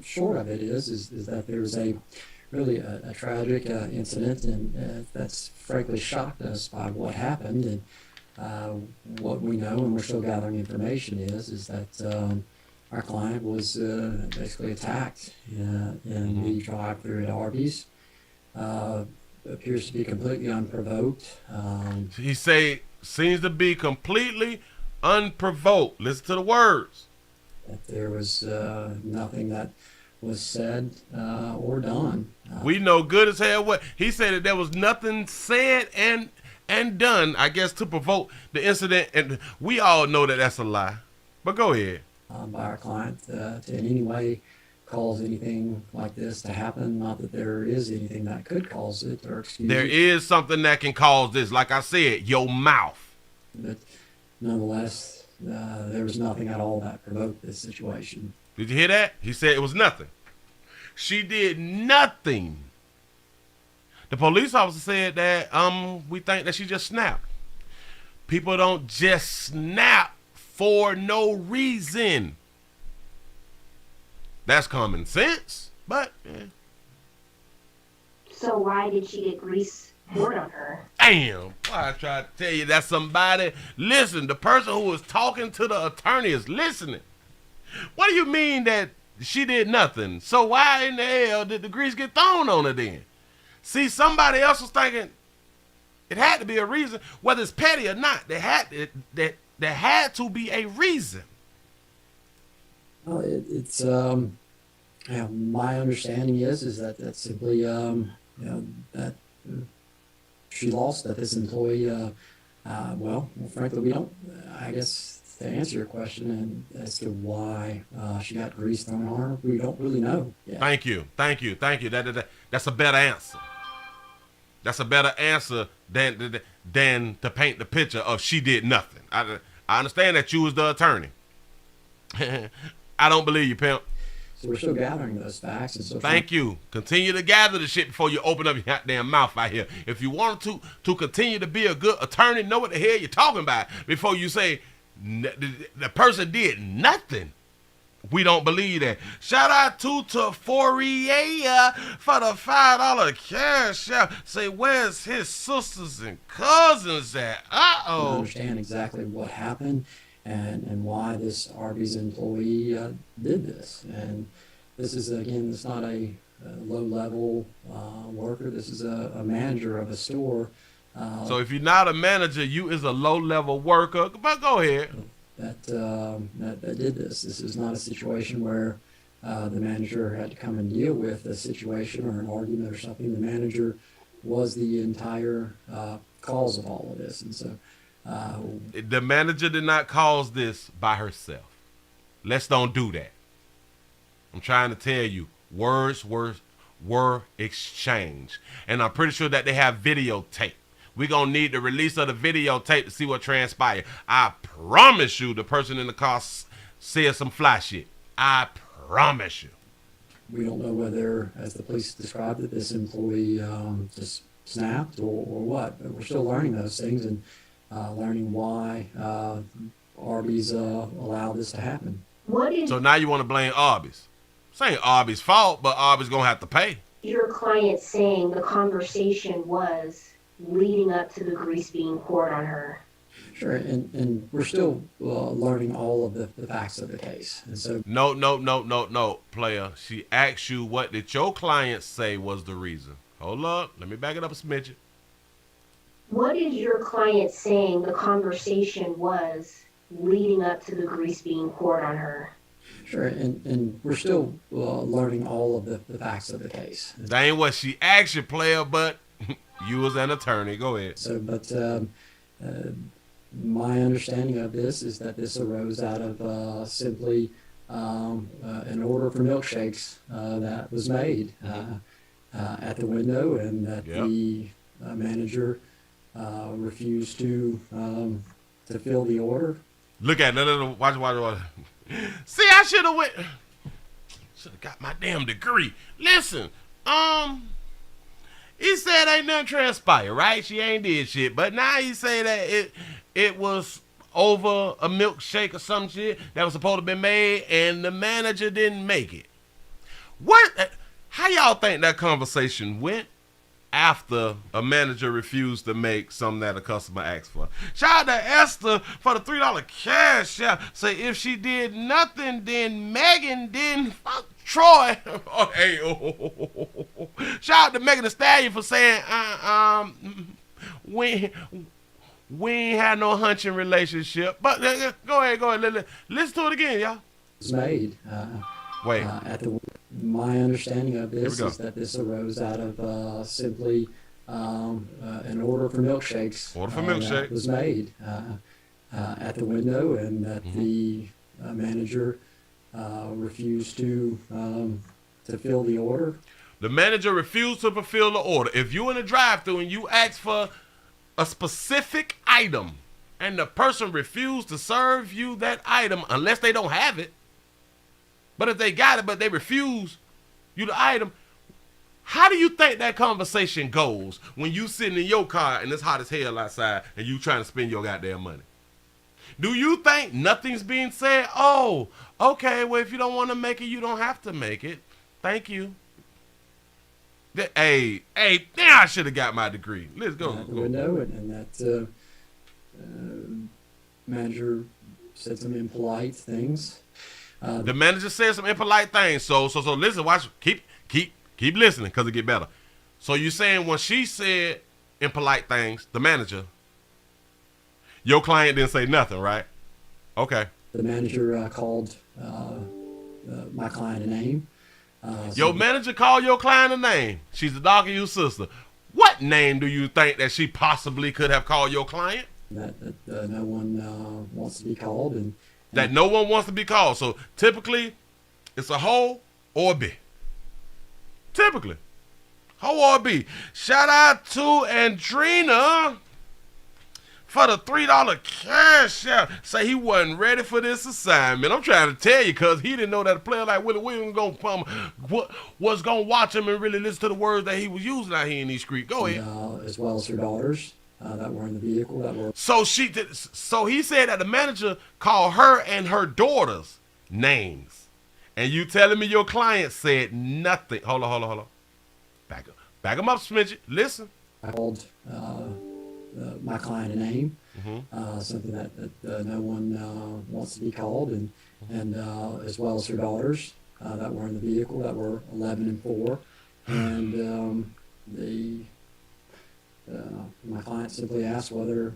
short of it is that there's really a tragic incident, and that's frankly shocked us by what happened. And what we know, and we're still gathering information, is that our client was basically attacked in the drive-thru at Arby's. Appears to be completely unprovoked. He seems to be completely unprovoked. Listen to the words. That there was nothing that was said or done. We know good as hell what he said, that there was nothing said and done, I guess, to provoke the incident, and we all know that that's a lie. But go ahead. By our client to in any way cause anything like this to happen. Not that there is anything that could cause it or excuse it. There is something that can cause this, like I said, your mouth. But nonetheless, there was nothing at all that provoked this situation. Did you hear that? He said it was nothing. She did nothing. The police officer said that we think that she just snapped. People don't just snap for no reason. That's common sense, but So why did she get grease poured on her? Damn, I tried to tell you that somebody. Listen, the person who was talking to the attorney is listening. What do you mean that she did nothing? So why in the hell did the grease get thrown on her then? See, somebody else was thinking it had to be a reason, whether it's petty or not. There had to be a reason. Well, it's my understanding is that simply that she lost, that this employee. Well, frankly, we don't. I guess to answer your question and as to why she got grease thrown on her, we don't really know. Yeah. Thank you. That's a better answer. That's a better answer than to paint the picture of she did nothing. I understand that you was the attorney. I don't believe you, pimp. So we're still gathering those facts. And so thank you. Continue to gather the shit before you open up your goddamn mouth out here. If you want to continue to be a good attorney, know what the hell you're talking about before you say the person did nothing. We don't believe that. Shout out to Fourier for the $5 cash out. Say, where's his sisters and cousins at? I understand exactly what happened and why this Arby's employee did this. And this is, again, it's not a low-level worker. This is a manager of a store. So if you're not a manager, you is a low-level worker. But go ahead. That did this. This is not a situation where the manager had to come and deal with a situation or an argument or something. The manager was the entire cause of all of this. And so the manager did not cause this by herself. Let's don't do that. I'm trying to tell you, words were exchanged. And I'm pretty sure that they have videotape. We're going to need the release of the videotape to see what transpired. I promise you the person in the car said some fly shit. I promise you. We don't know whether, as the police described it, this employee just snapped or what. But we're still learning those things and learning why Arby's allowed this to happen. So now you want to blame Arby's. This ain't Arby's fault, but Arby's going to have to pay. Your client saying the conversation was leading up to the grease being poured on her. Sure, and we're still learning all of the facts of the case. And so No, player. She asked you, what did your client say was the reason? Hold up. Let me back it up a smidgen. What is your client saying the conversation was leading up to the grease being poured on her? Sure, and we're still learning all of the facts of the case. That ain't what she asked you, player, but you was an attorney. Go ahead. So, but my understanding of this is that this arose out of simply an order for milkshakes that was made at the window, and that the manager refused to fill the order. Look at it. Watch. See, I should have got my damn degree. Listen, he said ain't nothing transpired, right? She ain't did shit, but now he say that it was over a milkshake or some shit that was supposed to be made, and the manager didn't make it. What? How y'all think that conversation went after a manager refused to make something that a customer asked for? Shout out to Esther for the $3 cash out. Say if she did nothing, then Megan didn't fuck Troy. Shout out to Megan Thee Stallion for saying we ain't had no hunching relationship. But go ahead. Listen to it again, y'all. It's made. Wait. My understanding of this is that this arose out of simply an order for milkshakes. That was made at the window, and that the manager refused to fill the order. The manager refused to fulfill the order. If you in a drive-thru and you ask for a specific item, and the person refused to serve you that item unless they don't have it, but if they got it, but they refuse you the item, how do you think that conversation goes when you sitting in your car and it's hot as hell outside and you trying to spend your goddamn money? Do you think nothing's being said? Oh, okay, well, if you don't want to make it, you don't have to make it. Thank you. Hey, now I should have got my degree. Let's go. At the window, and that manager said some impolite things. The manager said some impolite things. So listen, watch, keep listening because it get better. So you saying when she said impolite things, the manager, your client didn't say nothing, right? Okay. The manager called my client a name. Your manager called your client a name. She's the dog of your sister. What name do you think that she possibly could have called your client? That no one wants to be called, and that no one wants to be called. So typically, it's a hoe or a B. Typically, hoe or a B. Shout out to Andrina for the $3 cash out. Say he wasn't ready for this assignment. I'm trying to tell you, because he didn't know that a player like Willie was going to watch him and really listen to the words that he was using out here in these streets. Go ahead. As well as her daughters. That were in the vehicle. So he said that the manager called her and her daughters names, and you telling me your client said nothing? Hold on. Back him up, Smidge. Listen. I called my client a name, something that no one wants to be called, and as well as her daughters that were in the vehicle that were 11 and 4, and my client simply asked whether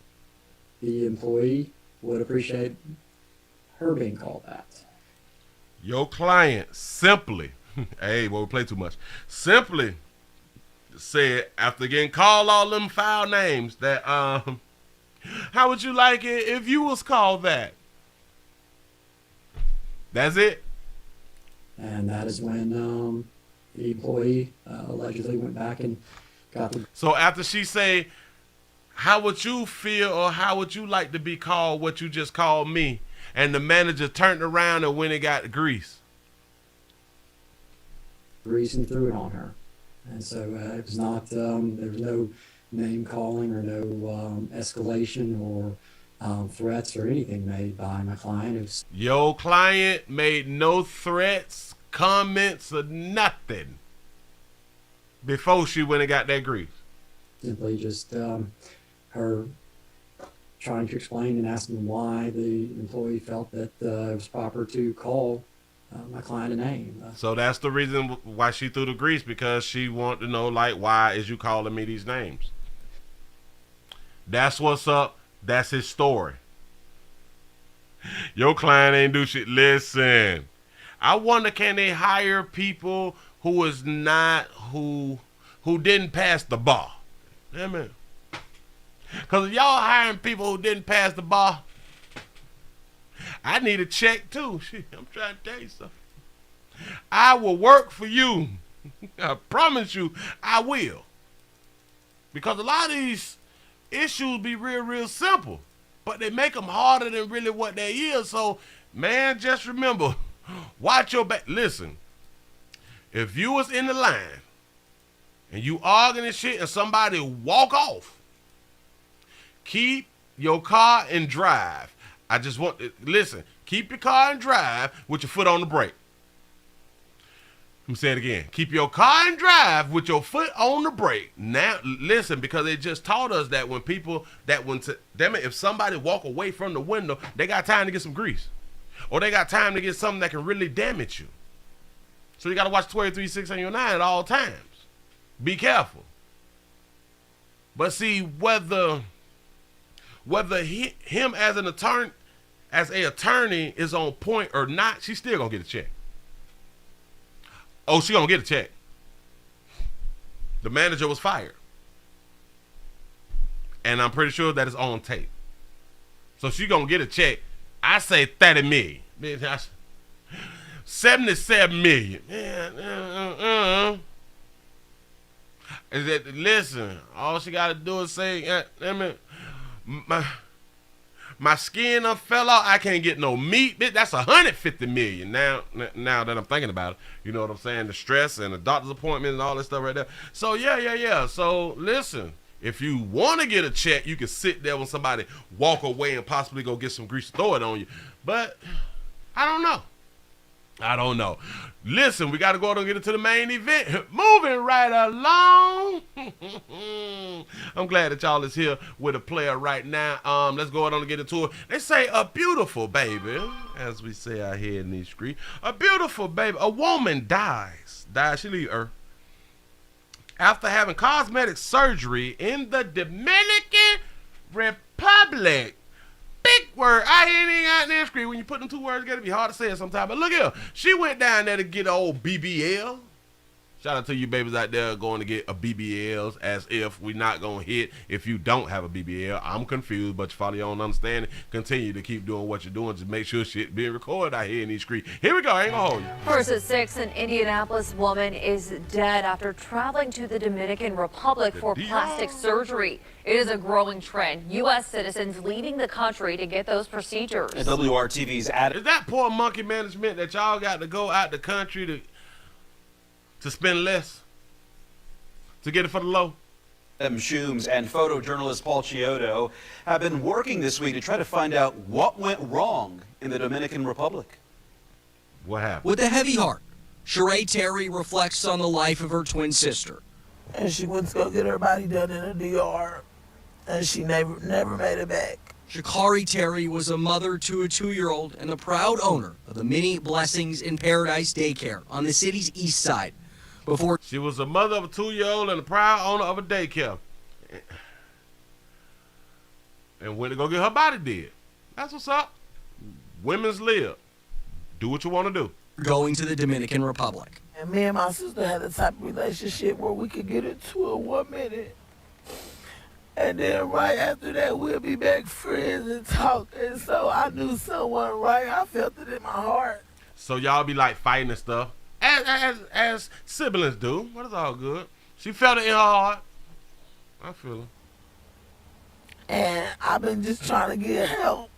the employee would appreciate her being called that. Your client simply, hey, well, we play too much. Simply said after getting called all them foul names that how would you like it if you was called that? That's it. And that is when the employee allegedly went back and got the. So after she say, how would you feel or how would you like to be called what you just called me? And the manager turned around and went and got grease. Grease and threw it on her. And so it was not, there was no name calling or no escalation or threats or anything made by my client. It was Your client made no threats, comments, or nothing before she went and got that grease. simply just her trying to explain and asking why the employee felt that it was proper to call my client a name. So that's the reason why she threw the grease, because she wanted to know, like, why is you calling me these names? That's what's up. That's his story. Your client ain't do shit. Listen, I wonder, can they hire people who is not, who didn't pass the bar? Amen. Because if y'all hiring people who didn't pass the bar, I need a check too. Shit, I'm trying to tell you something. I will work for you. I promise you I will. Because a lot of these issues be real simple, but they make them harder than really what they is. So, man, just remember, watch your back. Listen, if you was in the line and you arguing and shit and somebody walk off, keep your car and drive. I just want, listen, keep your car and drive with your foot on the brake. Let me say it again. Keep your car and drive with your foot on the brake. Now, listen, because they just taught us that when people, if somebody walk away from the window, they got time to get some grease. Or they got time to get something that can really damage you. So you got to watch 23/6 on your 9 at all times. Be careful. But see, whether him as an attorney, is on point or not, she's still going to get a check. Oh, she gonna get a check. The manager was fired. And I'm pretty sure that is on tape. So she gonna get a check. I say 30 million. 77 million. Listen, all she gotta do is say, my skin fell off. I can't get no meat. That's 150 million. Now that I'm thinking about it, you know what I'm saying? The stress and the doctor's appointment and all this stuff right there. So yeah. So listen, if you want to get a check, you can sit there when somebody walk away and possibly go get some grease, throw it on you. But I don't know. Listen, we got to go out and get into the main event. Moving right along. I'm glad that y'all is here with a player right now. Let's go out and get into it. They say a beautiful baby, as we say out here in these streets. A beautiful baby. A woman dies. She leave Earth after having cosmetic surgery in the Dominican Republic. Big word. I ain't out there screen. When you put them two words together, it be hard to say it sometimes. But look here. She went down there to get an old BBL. Shout out to you babies out there going to get a BBLs, as if we not going to hit if you don't have a BBL. I'm confused, but you follow your own understanding. Continue to keep doing what you're doing. Just make sure shit being recorded out here in these streets. Here we go. I ain't going to hold you. First at 6, an Indianapolis woman is dead after traveling to the Dominican Republic for plastic surgery. It is a growing trend. U.S. citizens leaving the country to get those procedures. And WRTV's added. Is that poor monkey management that y'all got to go out the country to spend less to get it for the low? Schooms and photojournalist Paul Chiodo have been working this week to try to find out what went wrong in the Dominican Republic. What happened? With a heavy heart, Shure Terry reflects on the life of her twin sister. And she went to go get her body done in a DR, and she never made it back. Shakari Terry was a mother to a 2-year-old and the proud owner of the Many Blessings in Paradise daycare on the city's east side. Before she was a mother of a 2-year-old and a proud owner of a daycare, and went to go get her body did. That's what's up. Women's live. Do what you want to do. Going to the Dominican Republic. And me and my sister had the type of relationship where we could get into it 1 minute. And then right after that, we'll be back friends and talk. And so I knew someone right. I felt it in my heart. So y'all be like fighting and stuff, as siblings do. But it's all good. She felt it in her heart. I feel her. And I've been just trying to get help.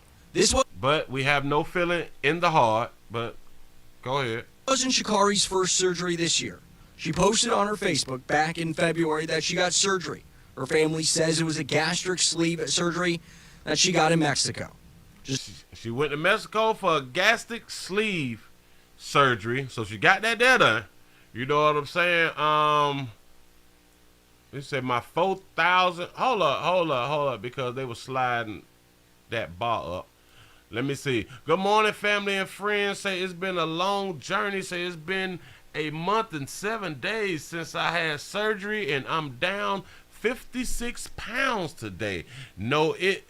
But we have no feeling in the heart. But go ahead. Wasn't Sha'Carri's first surgery this year. She posted on her Facebook back in February that she got surgery. Her family says it was a gastric sleeve surgery that she got in Mexico. She went to Mexico for a gastric sleeve surgery, so she got that there done. You know what I'm saying? They said my 4,000. Hold up, because they were sliding that bar up. Let me see. Good morning, family and friends. Say it's been a long journey. Say it's been a month and 7 days since I had surgery, and I'm down 56 pounds today. No, it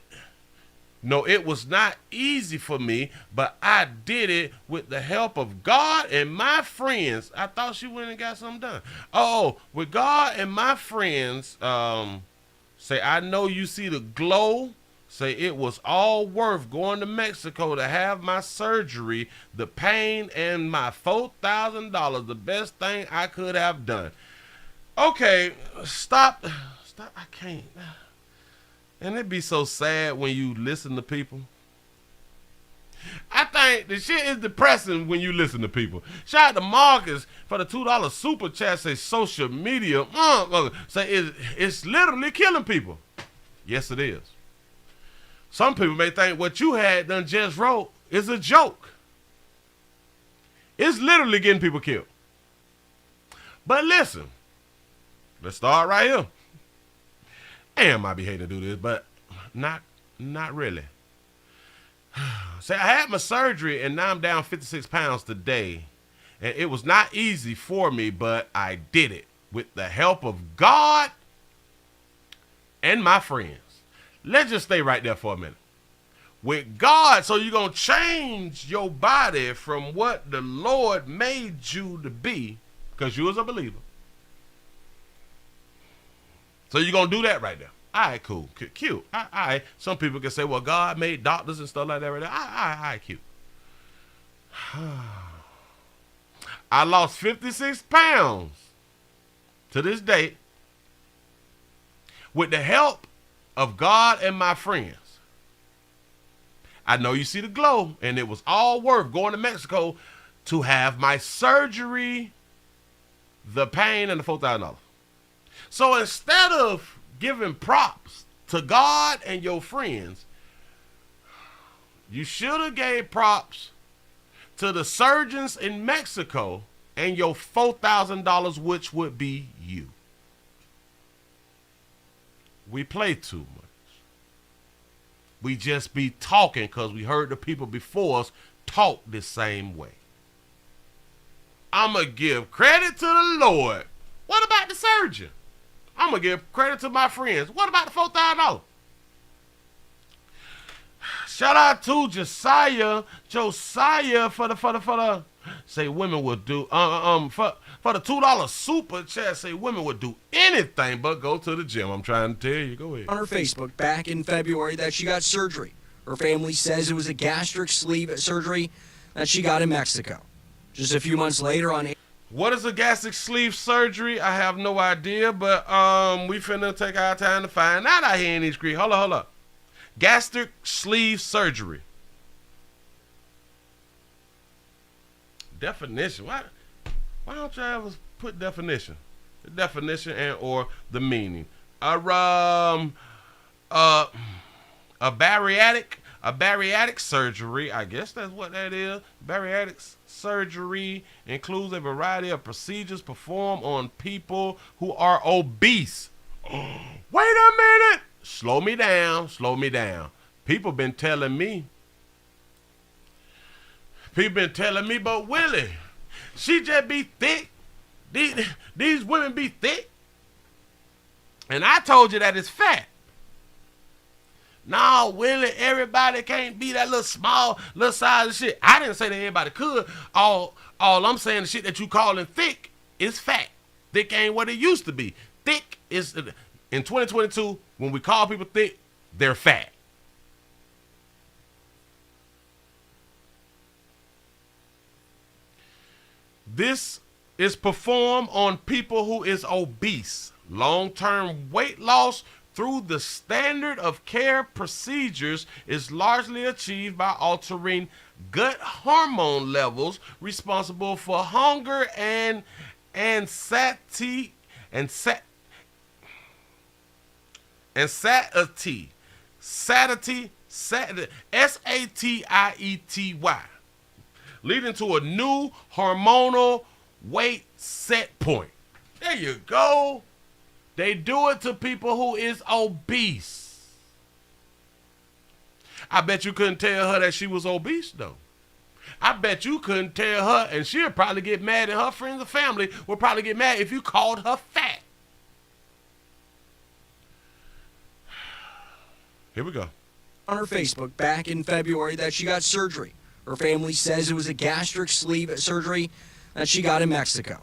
was not easy for me, but I did it with the help of God and my friends. I thought she went and got something done. Oh, with God and my friends, say, I know you see the glow. Say, it was all worth going to Mexico to have my surgery, the pain, and my $4,000, the best thing I could have done. Okay, stop, I can't. And it be so sad when you listen to people. I think the shit is depressing when you listen to people. Shout out to Marcus for the $2 super chat. Say social media, say it's literally killing people. Yes, it is. Some people may think what you had done just wrote is a joke. It's literally getting people killed. But listen, let's start right here. Damn, I be hating to do this, but not really. Say, I had my surgery, and now I'm down 56 pounds today. And it was not easy for me, but I did it with the help of God and my friends. Let's just stay right there for a minute. With God, so you're going to change your body from what the Lord made you to be, because you was a believer. So you're going to do that right there. All right, cool. Cute. All right. Some people can say, well, God made doctors and stuff like that right there. All right, cute. I lost 56 pounds to this day with the help of God and my friends. I know you see the glow, and it was all worth going to Mexico to have my surgery, the pain, and the $4,000. So instead of giving props to God and your friends, you should have gave props to the surgeons in Mexico and your $4,000, which would be you. We play too much. We just be talking because we heard the people before us talk the same way. I'm going to give credit to the Lord. What about the surgeon? I'm going to give credit to my friends. What about the $4,000? Shout out to Josiah for the say women would do for the $2 super chat. Say women would do anything but go to the gym. I'm trying to tell you. Go ahead. On her Facebook back in February that she got surgery. Her family says it was a gastric sleeve surgery that she got in Mexico. Just a few months later on. What is a gastric sleeve surgery? I have no idea, but we finna take our time to find out out here in these streets. Hold up. Gastric sleeve surgery. Definition. Why don't you ever put definition? The definition and or the meaning. A bariatric surgery, I guess that's what that is. Bariatric surgery includes a variety of procedures performed on people who are obese. Wait a minute. Slow me down. People been telling me, but Willie, she just be thick. These women be thick. And I told you that it's fat. No, Willie, everybody can't be that little small, little size of shit. I didn't say that everybody could. All I'm saying, the shit that you calling thick is fat. Thick ain't what it used to be. Thick is, in 2022, when we call people thick, they're fat. This is performed on people who is obese. Long-term weight loss through the standard of care procedures is largely achieved by altering gut hormone levels responsible for hunger and satiety, satiety, leading to a new hormonal weight set point. There you go. They do it to people who is obese. I bet you couldn't tell her that she was obese, though. I bet you couldn't tell her, and she'll probably get mad, and her friends and family will probably get mad if you called her fat. Here we go. On her Facebook back in February that she got surgery. Her family says it was a gastric sleeve surgery that she got in Mexico.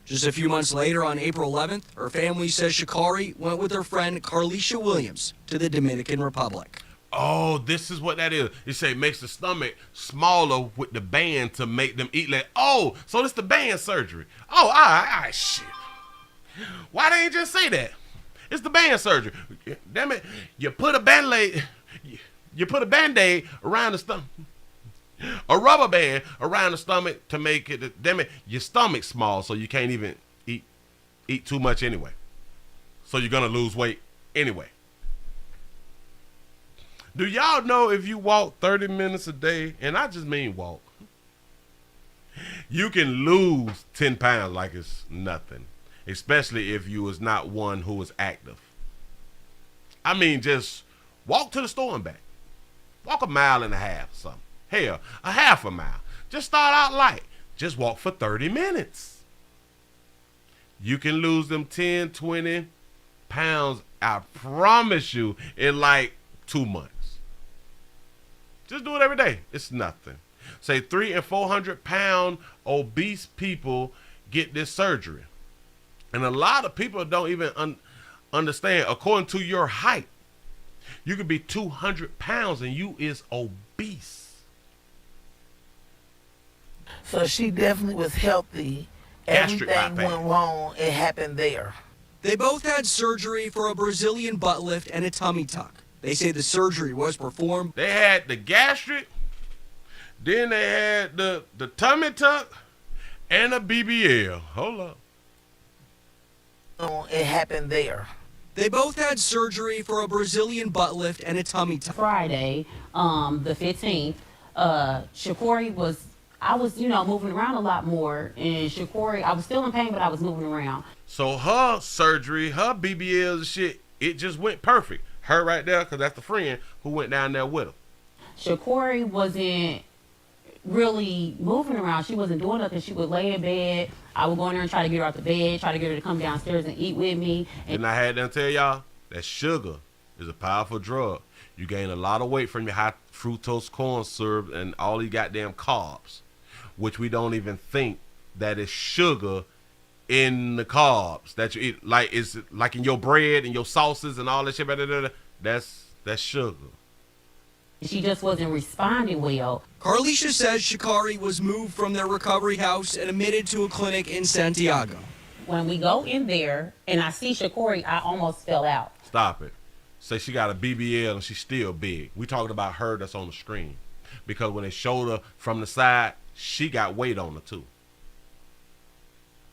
Just a few months later, on April 11th, her family says Sha'Carri went with her friend Carlisha Williams to the Dominican Republic. Oh, this is what that is. It say makes the stomach smaller with the band to make them eat less. Oh, so it's the band surgery. Oh, all right, shit. Why they ain't just say that? It's the band surgery. Damn it, you put a Band-Aid around the stomach. A rubber band around the stomach to make it, damn it, your stomach small so you can't even eat too much anyway. So you're gonna lose weight anyway. Do y'all know if you walk 30 minutes a day, and I just mean walk, you can lose 10 pounds like it's nothing, especially if you is not one who is active. I mean, just walk to the store and back. Walk a mile and a half or something. Hell, a half a mile. Just start out light. Just walk for 30 minutes. You can lose them 10, 20 pounds, I promise you, in like 2 months. Just do it every day. It's nothing. Say 300 and 400 pound obese people get this surgery. And a lot of people don't even understand, according to your height, you could be 200 pounds and you is obese. So she definitely was healthy. Everything went wrong. It happened there. They both had surgery for a Brazilian butt lift and a tummy tuck. They say the surgery was performed. They had the gastric, then they had the tummy tuck, and a BBL. Hold up. It happened there. They both had surgery for a Brazilian butt lift and a tummy tuck. Friday, the 15th, Sha'Carri I was moving around a lot more, and Sha'Carri, I was still in pain, but I was moving around. So her surgery, her BBLs and shit, it just went perfect. Her right there, because that's the friend who went down there with her. Sha'Carri wasn't really moving around. She wasn't doing nothing. She would lay in bed. I would go in there and try to get her out the bed, try to get her to come downstairs and eat with me. And I had them tell y'all that sugar is a powerful drug. You gain a lot of weight from your high fructose corn syrup and all these goddamn carbs, which we don't even think that is sugar in the carbs that you eat. Like it's like in your bread and your sauces and all that shit. That's sugar. She just wasn't responding well. Carlisha says Sha'Carri was moved from their recovery house and admitted to a clinic in Santiago. When we go in there and I see Sha'Carri, I almost fell out. Stop it. Say she got a BBL and she's still big. We talking about her that's on the screen. Because when they showed her from the side, she got weight on her too.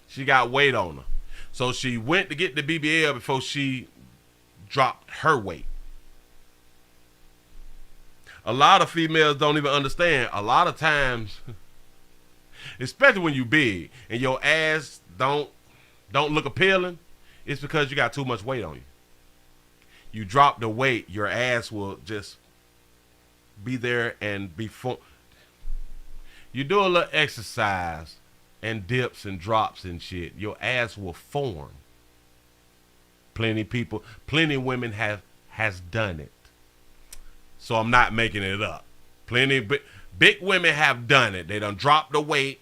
She got weight on her. So she went to get the BBL before she dropped her weight. A lot of females don't even understand. A lot of times, especially when you big and your ass don't look appealing, it's because you got too much weight on you. You drop the weight, your ass will just be there and be full. You do a little exercise and dips and drops and shit, your ass will form. Plenty women has done it. So I'm not making it up. Plenty of big women have done it. They done dropped the weight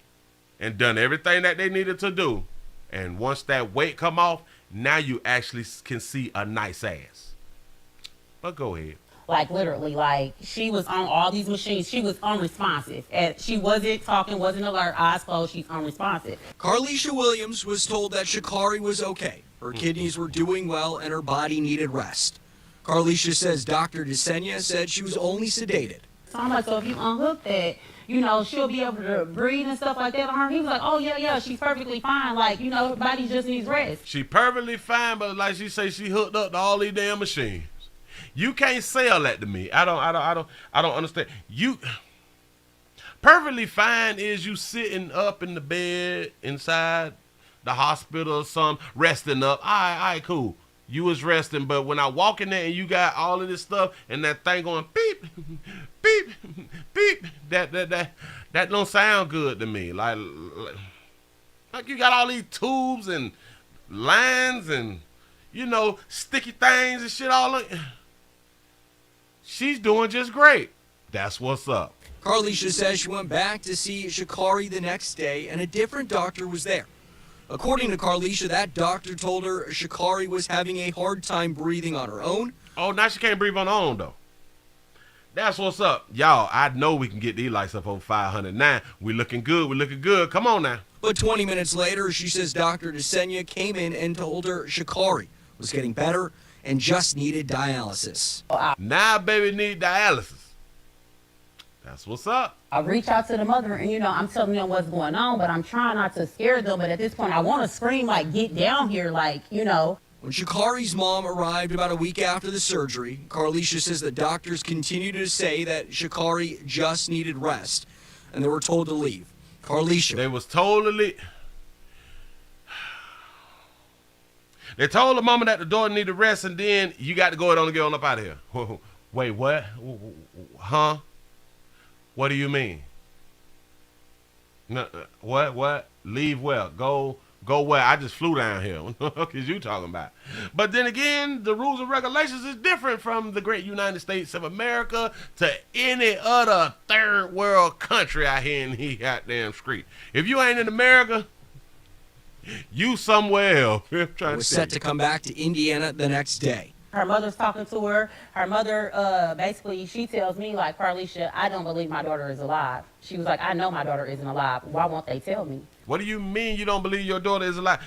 and done everything that they needed to do. And once that weight come off, now you actually can see a nice ass. But go ahead. Like literally, like she was on all these machines. She was unresponsive. And she wasn't talking, wasn't alert, eyes closed. She's unresponsive. Carlisha Williams was told that Sha'Carri was okay. Her kidneys were doing well and her body needed rest. Carlisha says Dr. DeSenya said she was only sedated. So I'm like, so if you unhook that, you know, she'll be able to breathe and stuff like that on her. He was like, oh, yeah, she's perfectly fine. Like, you know, her body just needs rest. She perfectly fine, but like she say, she hooked up to all these damn machines. You can't sell that to me. I don't understand. You perfectly fine is you sitting up in the bed inside the hospital or something, resting up. All right, cool. You was resting, but when I walk in there and you got all of this stuff and that thing going beep, beep, beep, that don't sound good to me. Like you got all these tubes and lines and, you know, sticky things and shit all in. She's doing just great. That's what's up. Carlisha says she went back to see Sha'Carri the next day and a different doctor was there. According to Carlisha, that doctor told her Sha'Carri was having a hard time breathing on her own. Oh, now she can't breathe on her own, though. That's what's up. Y'all, I know we can get these lights up over 509. We looking good. We looking good. Come on now. But 20 minutes later, she says Dr. DeSenya came in and told her Sha'Carri was getting better and just needed dialysis. Now baby need dialysis. That's what's up. I reach out to the mother and, you know, I'm telling them what's going on, but I'm trying not to scare them. But at this point, I want to scream, like, get down here, like, you know. When Sha'Carri's mom arrived about a week after the surgery, Carlisha says the doctors continued to say that Sha'Carri just needed rest, and they were told to leave. Carlisha. They was told to leave. They told the mama that the daughter needed rest, and then you got to go ahead on and get on up out of here. Wait, what? Huh? What do you mean? No, what? Leave where? Go where? I just flew down here. What the fuck is you talking about? But then again, the rules and regulations is different from the great United States of America to any other third world country out here in the goddamn street. If you ain't in America, you somewhere else. Was set to come back to Indiana the next day. Her mother's talking to her. Her mother, basically, she tells me, like, Carlisha, I don't believe my daughter is alive. She was like, I know my daughter isn't alive. Why won't they tell me? What do you mean you don't believe your daughter is alive?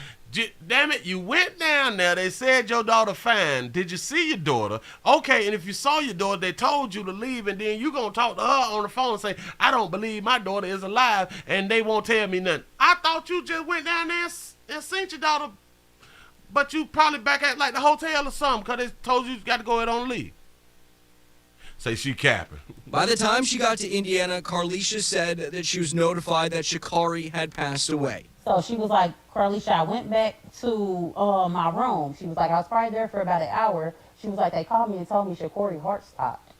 Damn it, you went down there. They said your daughter fine. Did you see your daughter? Okay, and if you saw your daughter, they told you to leave, and then you going to talk to her on the phone and say, I don't believe my daughter is alive, and they won't tell me nothing. I thought you just went down there and seen your daughter. But you probably back at like the hotel or something because they told you got to go ahead on leave. Say she capping. By the time she got to Indiana, Carlisha said that she was notified that Sha'Carri had passed away. So she was like, Carlisha, I went back to my room. She was like, I was probably there for about an hour. She was like, they called me and told me Sha'Carri's heart stopped.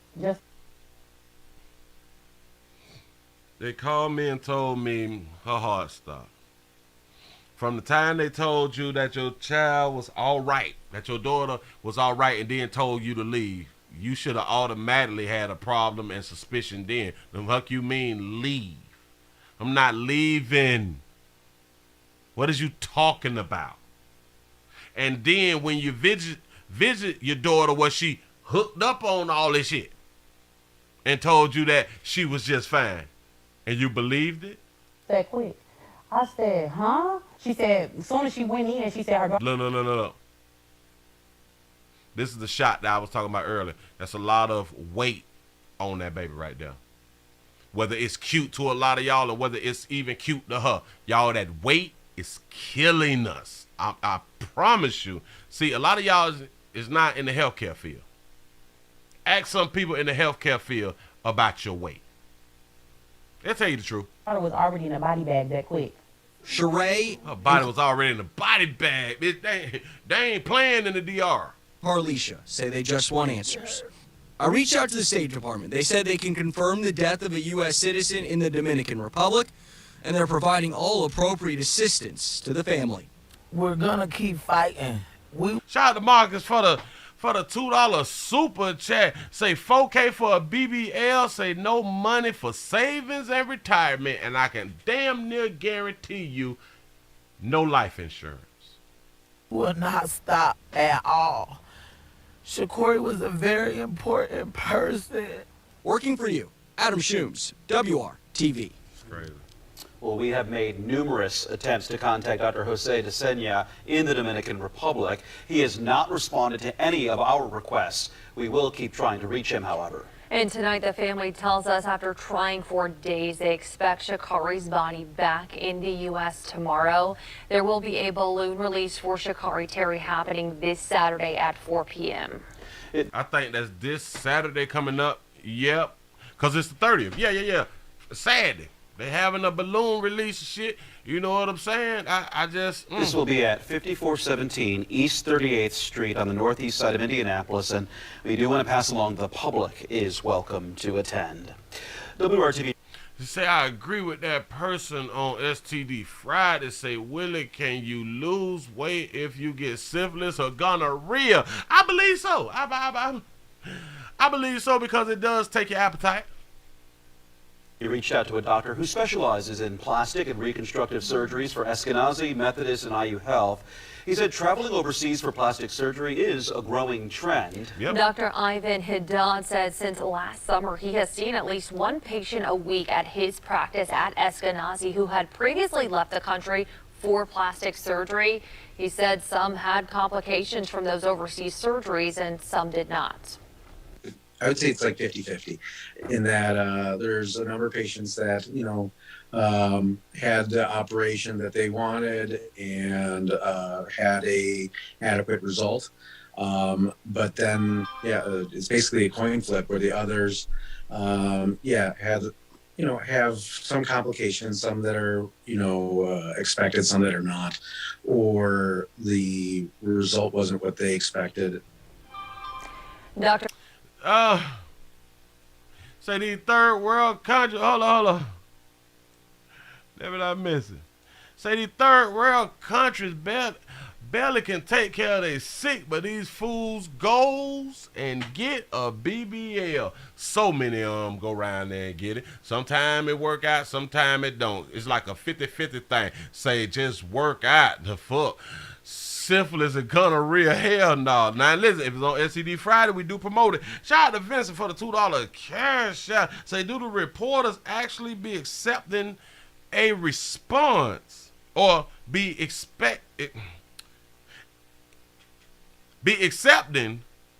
They called me and told me her heart stopped. From the time they told you that your child was all right, that your daughter was all right, and then told you to leave, you should have automatically had a problem and suspicion then. The fuck you mean leave? I'm not leaving. What is you talking about? And then when you visit your daughter, was she hooked up on all this shit and told you that she was just fine, and you believed it? That quick. I said, huh? She said, as soon as she went in, she said her daughter. No. This is the shot that I was talking about earlier. That's a lot of weight on that baby right there. Whether it's cute to a lot of y'all or whether it's even cute to her. Y'all, that weight is killing us. I promise you. See, a lot of y'all is not in the healthcare field. Ask some people in the healthcare field about your weight. They'll tell you the truth. Her daughter was already in a body bag that quick. Sheree. Her body was already in the body bag. They ain't playing in the DR. Carlisha say they just want answers. I reached out to the State Department. They said they can confirm the death of a U.S. citizen in the Dominican Republic, and they're providing all appropriate assistance to the family. We're gonna keep fighting. Shout out to Marcus for for the $2 super chat. Say $4K for a BBL. Say no money for savings and retirement. And I can damn near guarantee you no life insurance. Will not stop at all. Shakori was a very important person. Working for you, Adam Shooms, WRTV. It's crazy. Well, we have made numerous attempts to contact Dr. Jose de Sena in the Dominican Republic. He has not responded to any of our requests. We will keep trying to reach him, however. And tonight, the family tells us after trying for days, they expect Shakari's body back in the U.S. tomorrow. There will be a balloon release for Shakari Terry happening this Saturday at 4 p.m. I think that's this Saturday coming up. Yep. Because it's the 30th. Yeah. Saturday. They having a balloon release and shit. You know what I'm saying? I just... This will be at 5417 East 38th Street on the northeast side of Indianapolis, and we do want to pass along the public is welcome to attend. WRTV. Say I agree with that person on STD Friday. Say, Willie, can you lose weight if you get syphilis or gonorrhea? I believe so. I believe so because it does take your appetite. He reached out to a doctor who specializes in plastic and reconstructive surgeries for Eskenazi, Methodist, and IU Health. He said traveling overseas for plastic surgery is a growing trend. Yep. Dr. Ivan Haddad said since last summer he has seen at least one patient a week at his practice at Eskenazi who had previously left the country for plastic surgery. He said some had complications from those overseas surgeries and some did not. I would say it's like 50-50 in that there's a number of patients that, had the operation that they wanted and had a adequate result. But then, it's basically a coin flip where the others, had, have some complications, some that are, expected, some that are not, or the result wasn't what they expected. Dr. Say these third world countries, hold on. Never I miss it. Say these third world countries barely can take care of their sick, but these fools goes and get a BBL. So many of them go around there and get it. Sometimes it work out, sometimes it don't. It's like a 50-50 thing. Say just work out the fuck. Syphilis and gonorrhea, hell no. Now listen, if it's on STD Friday, we do promote it. Shout out to Vincent for the $2 cash shot. Say, do the reporters actually be accepting a response or be accepting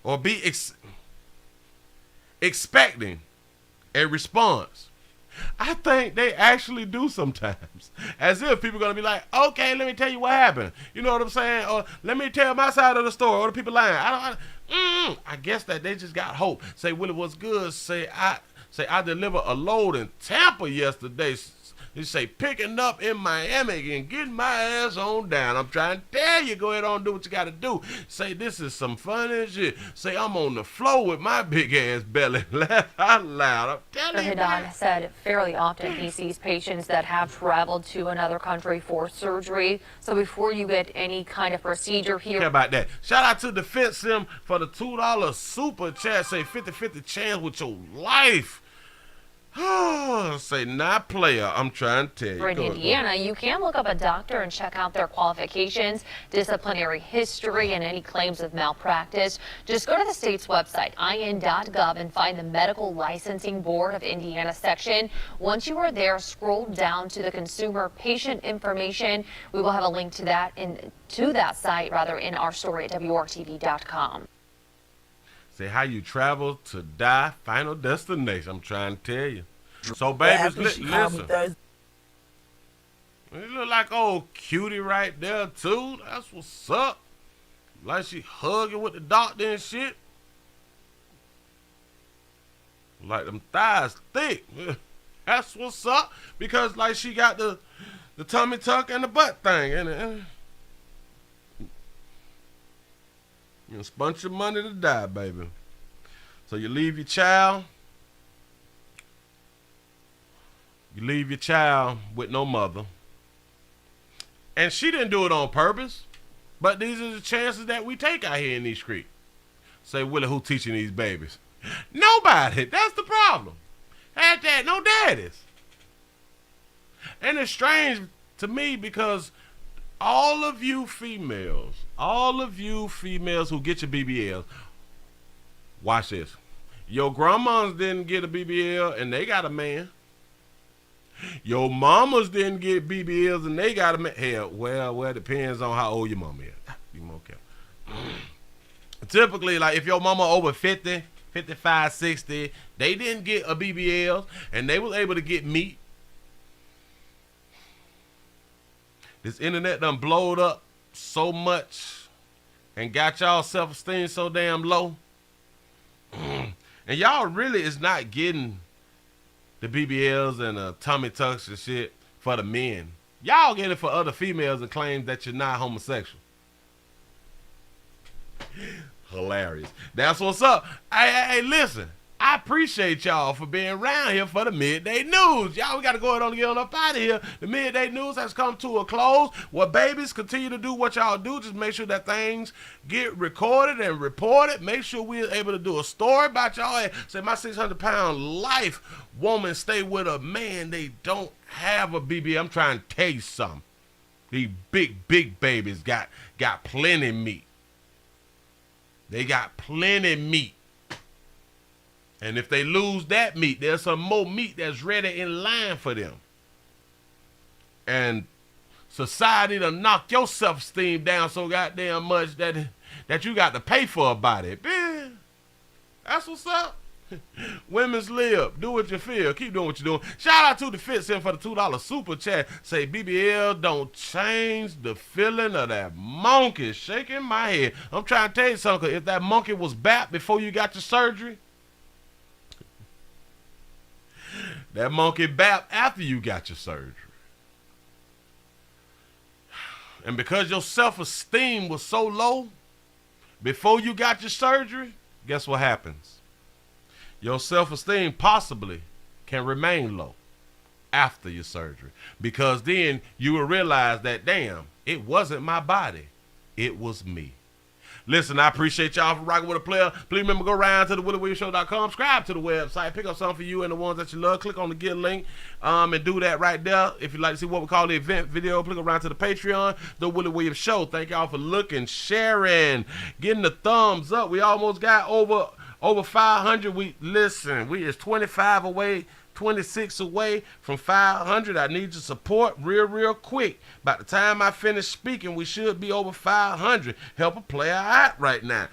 or be expecting a response? I think they actually do sometimes. As if people are going to be like, okay, let me tell you what happened. You know what I'm saying? Or let me tell my side of the story. Or the people lying. I guess that they just got hope. Say, Willie, what's good? Say, I delivered a load in Tampa yesterday. You say, picking up in Miami and getting my ass on down. I'm trying to tell you, go ahead on and do what you got to do. Say, this is some funny shit. Say, I'm on the floor with my big ass belly. Laugh out loud. I'm telling you. Haddad said fairly often he sees patients that have traveled to another country for surgery. So before you get any kind of procedure here. Care about that. Shout out to Defense Sim for the $2 super chat. Say 50-50 chance with your life. Say, not player. I'm trying to tell you. In Indiana, you can look up a doctor and check out their qualifications, disciplinary history, and any claims of malpractice. Just go to the state's website, in.gov, and find the Medical Licensing Board of Indiana section. Once you are there, scroll down to the consumer patient information. We will have a link to that site in our story at WRTV.com. Say how you travel to die, final destination. I'm trying to tell you. So, babies, listen. You look like old cutie right there, too. That's what's up. Like she hugging with the doctor and shit. Like them thighs thick. That's what's up. Because, like, she got the tummy tuck and the butt thing. And you spent your money to die, baby. So you leave your child. You leave your child with no mother. And she didn't do it on purpose. But these are the chances that we take out here in these streets. Say, Willie, who teaching these babies? Nobody. That's the problem. Had that, no daddies. And it's strange to me because all of you females who get your BBLs, watch this. Your grandmas didn't get a BBL and they got a man. Your mamas didn't get BBLs and they got a man. Hell, well, it depends on how old your mama is. Be more careful. Typically, like if your mama over 50, 55, 60, they didn't get a BBL and they was able to get meat. This internet done blowed up so much and got y'all self-esteem so damn low. And y'all really is not getting the BBLs and tummy tucks and shit for the men. Y'all get it for other females and claim that you're not homosexual. Hilarious. That's what's up. Hey, listen. I appreciate y'all for being around here for the Midday News. Y'all, we got to go ahead and get on up out of here. The Midday News has come to a close. Well, babies, continue to do what y'all do. Just make sure that things get recorded and reported. Make sure we're able to do a story about y'all. And say, my 600-pound life woman stay with a man. They don't have a BB. I'm trying to tell you something. These big babies got plenty meat. They got plenty meat. And if they lose that meat, there's some more meat that's ready in line for them. And society done knock your self-esteem down so goddamn much that you got to pay for a body. Man, that's what's up. Women's lib. Do what you feel. Keep doing what you're doing. Shout out to the Fitz in for the $2 super chat. Say, BBL don't change the feeling of that monkey shaking my head. I'm trying to tell you something. If that monkey was back before you got your surgery, that monkey bap after you got your surgery. And because your self-esteem was so low before you got your surgery, guess what happens? Your self-esteem possibly can remain low after your surgery. Because then you will realize that, damn, it wasn't my body. It was me. Listen, I appreciate y'all for rocking with a player. Please remember, go around to the WillieWilliamsShow.com. Subscribe to the website. Pick up something for you and the ones that you love. Click on the Get link and do that right there. If you'd like to see what we call the event video, click around to the Patreon, The Willie Williams Show. Thank y'all for looking, sharing, getting the thumbs up. We almost got over 500. We is 25 away. 26 away from 500. I need your support real quick. By the time I finish speaking, we should be over 500. Help a player out right now.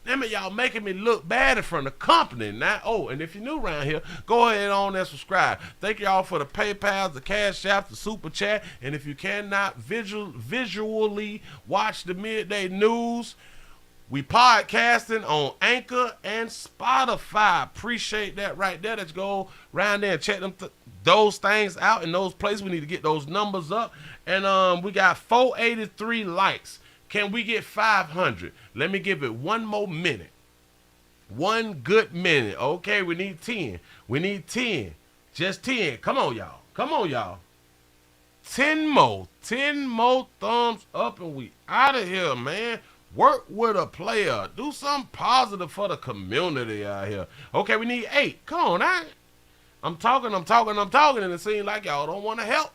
Damn it, y'all making me look bad in front of the company now. Oh, and if you're new around here, go ahead on and subscribe. Thank y'all for the PayPal, the Cash App, the Super Chat. And if you cannot visually watch the Midday News, we podcasting on Anchor and Spotify. Appreciate that right there. Let's go around there and check those things out in those places. We need to get those numbers up. And we got 483 likes. Can we get 500? Let me give it one more minute. One good minute. Okay, we need 10. We need 10. Just 10. Come on, y'all. Come on, y'all. 10 more. 10 more thumbs up and we out of here, man. Work with a player. Do something positive for the community out here. Okay, we need 8. Come on, now. I'm talking, and it seems like y'all don't want to help.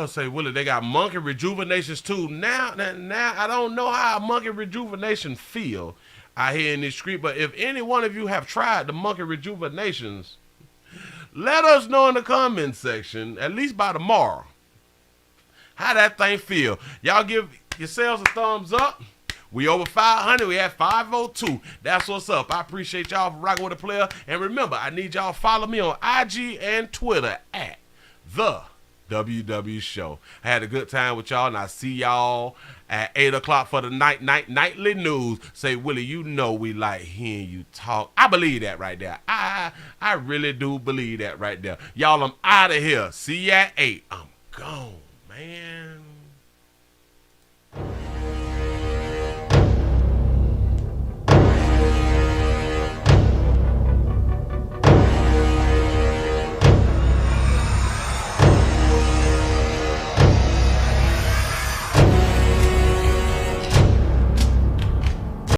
Say, Willie, they got monkey rejuvenations too. Now, I don't know how a monkey rejuvenation feel out here in this street, but if any one of you have tried the monkey rejuvenations, let us know in the comment section, at least by tomorrow, how that thing feel. Y'all give yourselves a thumbs up. We over 500. We at 502. That's what's up. I appreciate y'all for rocking with a player. And remember, I need y'all to follow me on IG and Twitter at The WW Show. I had a good time with y'all, and I see y'all at 8 o'clock for the nightly news. Say, Willie, you know we like hearing you talk. I believe that right there. I really do believe that right there. Y'all, I'm out of here. See you at 8. I'm gone, man.